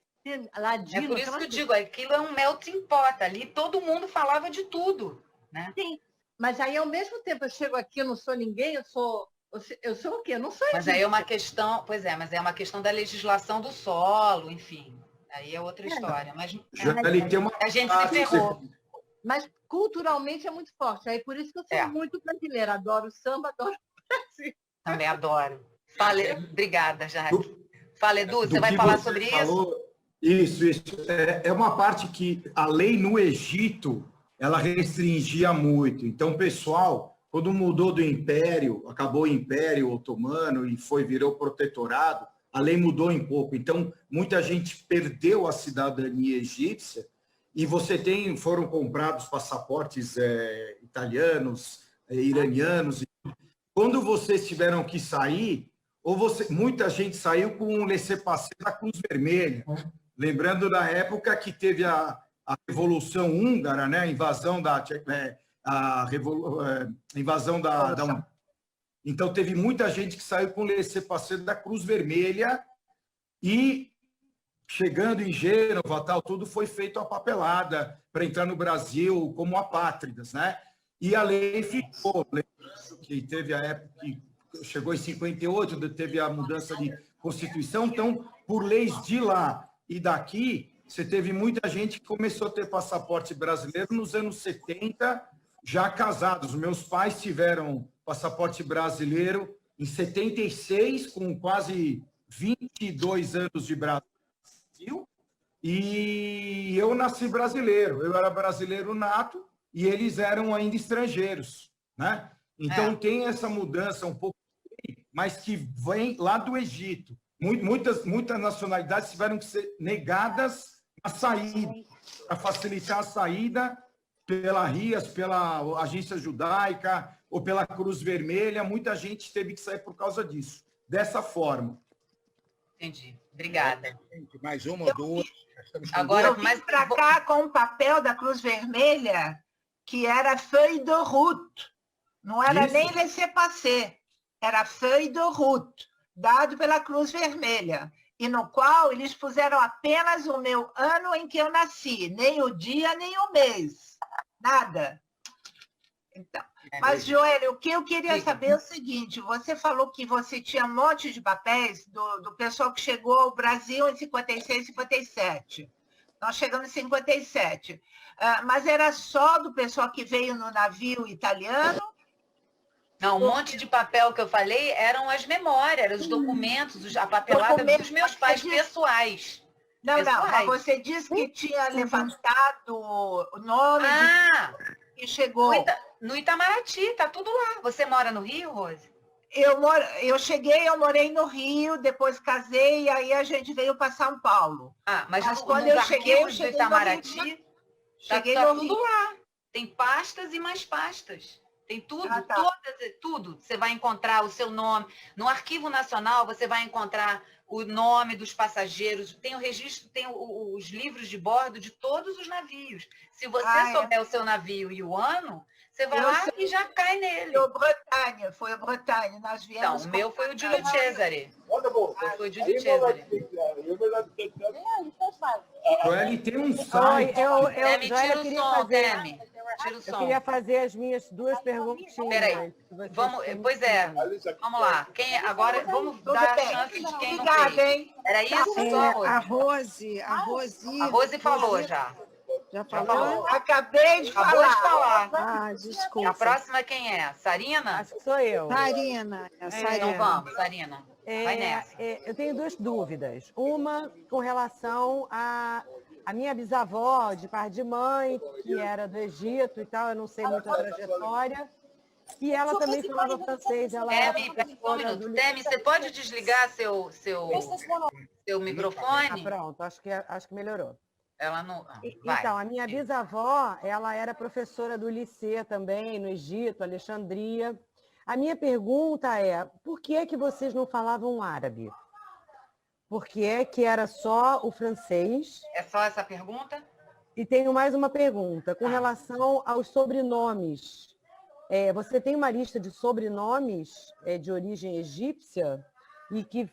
ladino. É por isso que eu digo, aquilo é um melting pot, ali todo mundo falava de tudo, né? Sim, mas aí ao mesmo tempo eu chego aqui, eu não sou ninguém, eu sou o quê? Eu não sou Mas aí é uma questão, mas é uma questão da legislação do solo, enfim. Aí é outra história. Mas a gente se ferrou. Mas culturalmente é muito forte. Aí por isso que eu sou muito brasileira. Adoro samba, adoro o Brasil. Também adoro. Obrigada, Jaque. Fala, Edu, você vai falar sobre isso? Isso. É uma parte que a lei no Egito, ela restringia muito. Então, o pessoal, quando mudou do Império, acabou o Império Otomano e virou protetorado, a lei mudou um pouco. Então, muita gente perdeu a cidadania egípcia e foram comprados passaportes italianos, iranianos. Quando vocês tiveram que sair, muita gente saiu com um laissez-passer da Cruz Vermelha. Lembrando da época que teve a Revolução Húngara, né? A invasão da Então, teve muita gente que saiu com laissez-passer da Cruz Vermelha e, chegando em Gênova, tudo foi feito a papelada para entrar no Brasil como apátridas, né? E a lei ficou, que teve a época que chegou em 58, teve a mudança de Constituição, então, por leis de lá e daqui, você teve muita gente que começou a ter passaporte brasileiro nos anos 70, já casados. Meus pais tiveram passaporte brasileiro em 76, com quase 22 anos de Brasil, e eu nasci brasileiro. Eu era brasileiro nato e eles eram ainda estrangeiros, né? Então tem essa mudança um pouco, mas que vem lá do Egito. Muitas nacionalidades tiveram que ser negadas a saída, para facilitar a saída pela RIAS, pela Agência Judaica ou pela Cruz Vermelha. Muita gente teve que sair por causa disso, dessa forma. Entendi. Obrigada. Mais uma ou duas. Agora, eu vim para cá com o papel da Cruz Vermelha, que era feuille de route. Não era Isso. nem laissez-passer, era feuille de route, dado pela Cruz Vermelha, e no qual eles puseram apenas o meu ano em que eu nasci, nem o dia, nem o mês. Nada. Então, mas, Joelho, o que eu queria saber é o seguinte, você falou que você tinha um monte de papéis do pessoal que chegou ao Brasil em 56, 57. Nós chegamos em 57. Mas era só do pessoal que veio no navio italiano? Não, um monte de papel que eu falei eram as memórias, eram os documentos, a papelada dos meus pais pessoais. Não, pessoais. mas você disse que tinha levantado o nome e chegou. No Itamaraty, tá tudo lá. Você mora no Rio, Rose? Eu morei no Rio, depois casei, e aí a gente veio para São Paulo. Mas quando nos eu cheguei do Itamaraty, cheguei tá no tudo Rio. lá. Tem pastas e mais pastas. Tem tudo, tá. tudo. Você vai encontrar o seu nome. No Arquivo Nacional, você vai encontrar o nome dos passageiros. Tem o registro, tem os livros de bordo de todos os navios. Se você souber o seu navio e o ano, você vai lá e já cai nele. Foi o Bretagne, nós viemos. Então, o meu foi o Giulio Cesare. Foi o Giulio Cesare. Joeli, tem um site. Temi, tira o queria som, fazer- Temi. Tira o Eu som. queria fazer as minhas duas perguntinhas. Peraí, vamos, pois é, vamos lá. Agora vamos Tudo dar a bem. chance de quem não Obrigada, fez. hein? Era isso, só, A Rose? Rose. A Rose falou já. Já falou? Acabei de Acabou de falar. falar. Desculpa. A próxima quem é? Sarina? Acho que sou eu. Sarina. Então vamos, Sarina. Vai nessa. Eu tenho duas dúvidas. Uma com relação a minha bisavó, de par de mãe, que era do Egito e tal, eu não sei muito a trajetória. E ela também falava francês. Ela era Temi, só um minuto. Temi, você pode desligar seu microfone? Pronto, acho que melhorou. Ela não... vai. Então, a minha bisavó, ela era professora do Liceu também, no Egito, Alexandria. A minha pergunta é, por que é que vocês não falavam árabe? Por que é que era só o francês? É só essa pergunta? E tenho mais uma pergunta, com relação aos sobrenomes. Você tem uma lista de sobrenomes de origem egípcia e que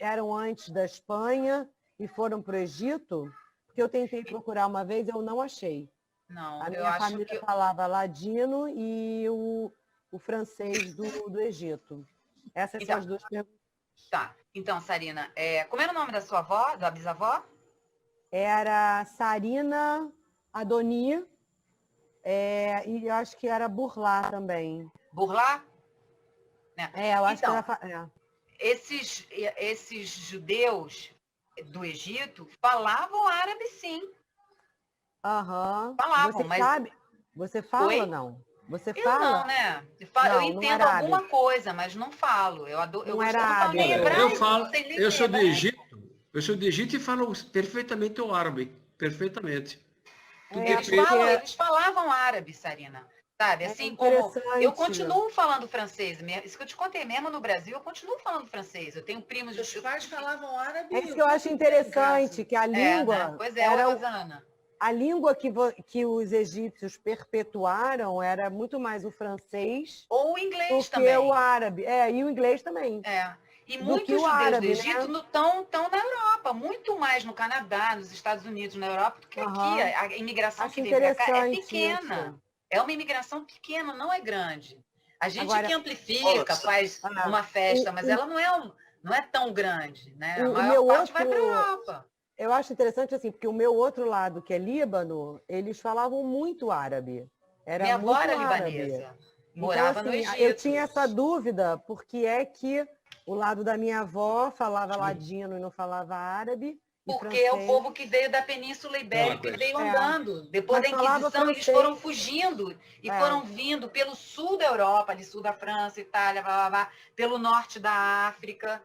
eram antes da Espanha e foram para o Egito? Porque eu tentei procurar uma vez e eu não achei. Não, A eu minha acho família que... falava ladino e o francês do Egito. Essas são as duas perguntas. Tá. Então, Sarina, como era o nome da sua avó, da bisavó? Era Sarina Adoni, e eu acho que era Burlá também. Burlá? Eu acho Então, que era... esses judeus do Egito falavam árabe, sim. Aham. Falavam, Você mas... sabe? Você fala Oi? ou não? Você Eu fala? não, né? Eu Não entendo era alguma árabe. coisa, mas não falo. Eu Não era árabe. nem hebraico, Eu falo, não sei nem eu sou do hebraico. Egito. Eu sou do Egito e falo perfeitamente o árabe. Perfeitamente. Tudo é Eles falavam árabe, Sarina. Sabe? Assim como eu continuo falando francês. Isso que eu te contei mesmo no Brasil, eu continuo falando francês. Eu tenho primos... Os pais falavam árabe. É isso que eu acho interessante, que a língua... Né? Pois é, era Rosana. A língua que os egípcios perpetuaram era muito mais o francês... Ou o inglês do também. que o árabe. E o inglês também. E do muitos que o judeus árabe, do Egito né? estão na Europa, muito mais no Canadá, nos Estados Unidos, na Europa, do que aqui. A imigração Acho que vem para cá é interessante pequena. isso. É uma imigração pequena, não é grande. A gente Agora, que amplifica, faz uma festa, mas ela não é tão grande. Né? A maior parte vai para a Europa. Eu acho interessante assim, porque o meu outro lado, que é Líbano, eles falavam muito árabe. Minha avó era árabe. libanesa, morava no Egito. Eu tinha essa dúvida, porque é que o lado da minha avó falava ladino e não falava árabe. Porque é o povo que veio da Península Ibérica, que veio andando. Depois Mas da falava Inquisição, eles francês. foram fugindo e foram vindo pelo sul da Europa, ali sul da França, Itália, blá, blá, blá, pelo norte da África.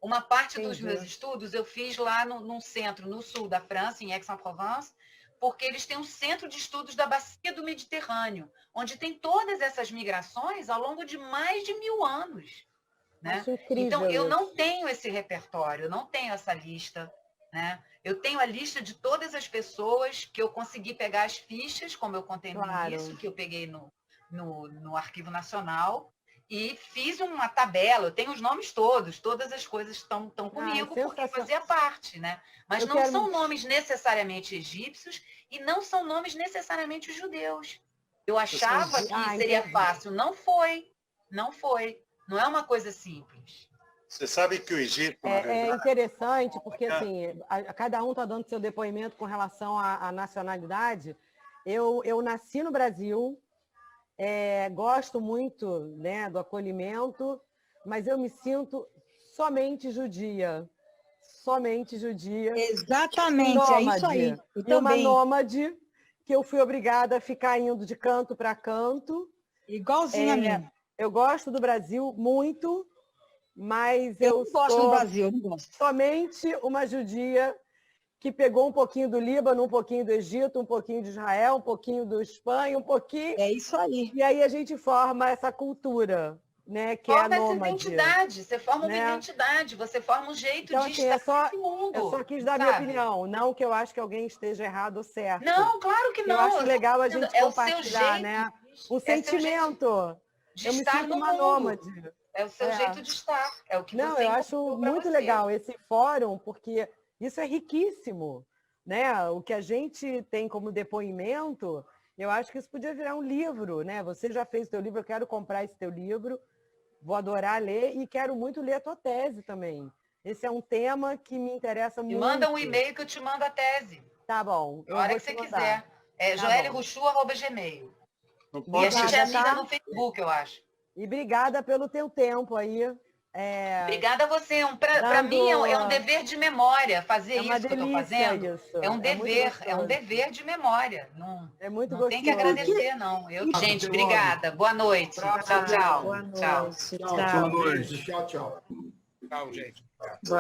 Uma parte dos meus estudos eu fiz lá num centro, no sul da França, em Aix-en-Provence, porque eles têm um centro de estudos da bacia do Mediterrâneo, onde tem todas essas migrações ao longo de mais de 1000 anos. né? Acho incrível Então, eu isso. não tenho esse repertório, eu não tenho essa lista, né? Eu tenho a lista de todas as pessoas que eu consegui pegar as fichas, como eu contei no Claro. início, que eu peguei no Arquivo Nacional, e fiz uma tabela, eu tenho os nomes todos, todas as coisas estão comigo, porque fazia parte, né? Mas Eu não quero- são nomes necessariamente egípcios e não são nomes necessariamente judeus. Eu achava que seria entendi. fácil, não foi, não foi. Não é uma coisa simples. Você sabe que o Egito, na É verdade, interessante, porque assim, cada um está dando seu depoimento com relação à nacionalidade. Eu nasci no Brasil, gosto muito, né, do acolhimento, mas eu me sinto somente judia. Somente judia. Exatamente, é isso aí. Eu E uma também. nômade, que eu fui obrigada a ficar indo de canto para canto. Igualzinho a mim. Eu gosto do Brasil muito, mas Eu não gosto sou do Brasil, eu não gosto. somente uma judia que pegou um pouquinho do Líbano, um pouquinho do Egito, um pouquinho de Israel, um pouquinho do Espanha, um pouquinho... É isso aí. E aí a gente forma essa cultura, né, que Forma é a essa nômade. identidade, você forma uma né? identidade, você forma um jeito Então, de assim, estar nesse mundo. eu só quis dar a minha sabe? opinião, não que eu acho que alguém esteja errado ou certo. Não, claro que não. Eu acho eu legal a tô dizendo, gente é o seu compartilhar, jeito, né? Um é seu jeito sentimento. de Eu me estar sinto no uma mundo. nômade. É o seu jeito de estar, é o que Não, você eu acho encontrou pra muito você. legal esse fórum, porque isso é riquíssimo, né? O que a gente tem como depoimento, eu acho que isso podia virar um livro, né? Você já fez o teu livro, eu quero comprar esse teu livro, vou adorar ler e quero muito ler a tua tese também. Esse é um tema que me interessa Me muito. manda um e-mail que eu te mando a tese. Tá bom. A hora vou que você te mandar. quiser. É Tá joelruchu@gmail. não E a pode gente ser é amiga tá? no Facebook, eu acho. E obrigada pelo teu tempo aí. Obrigada a você. Para dando- mim é um dever de memória fazer É uma isso que eu estou delícia fazendo. isso. É um muito dever, é um gostoso. dever de memória. Não, É muito não gostoso. tem que agradecer, não. Gente, obrigada. Boa noite. Tchau, tchau. Boa Tchau. noite. Boa noite. Tchau, tchau. Tchau, gente.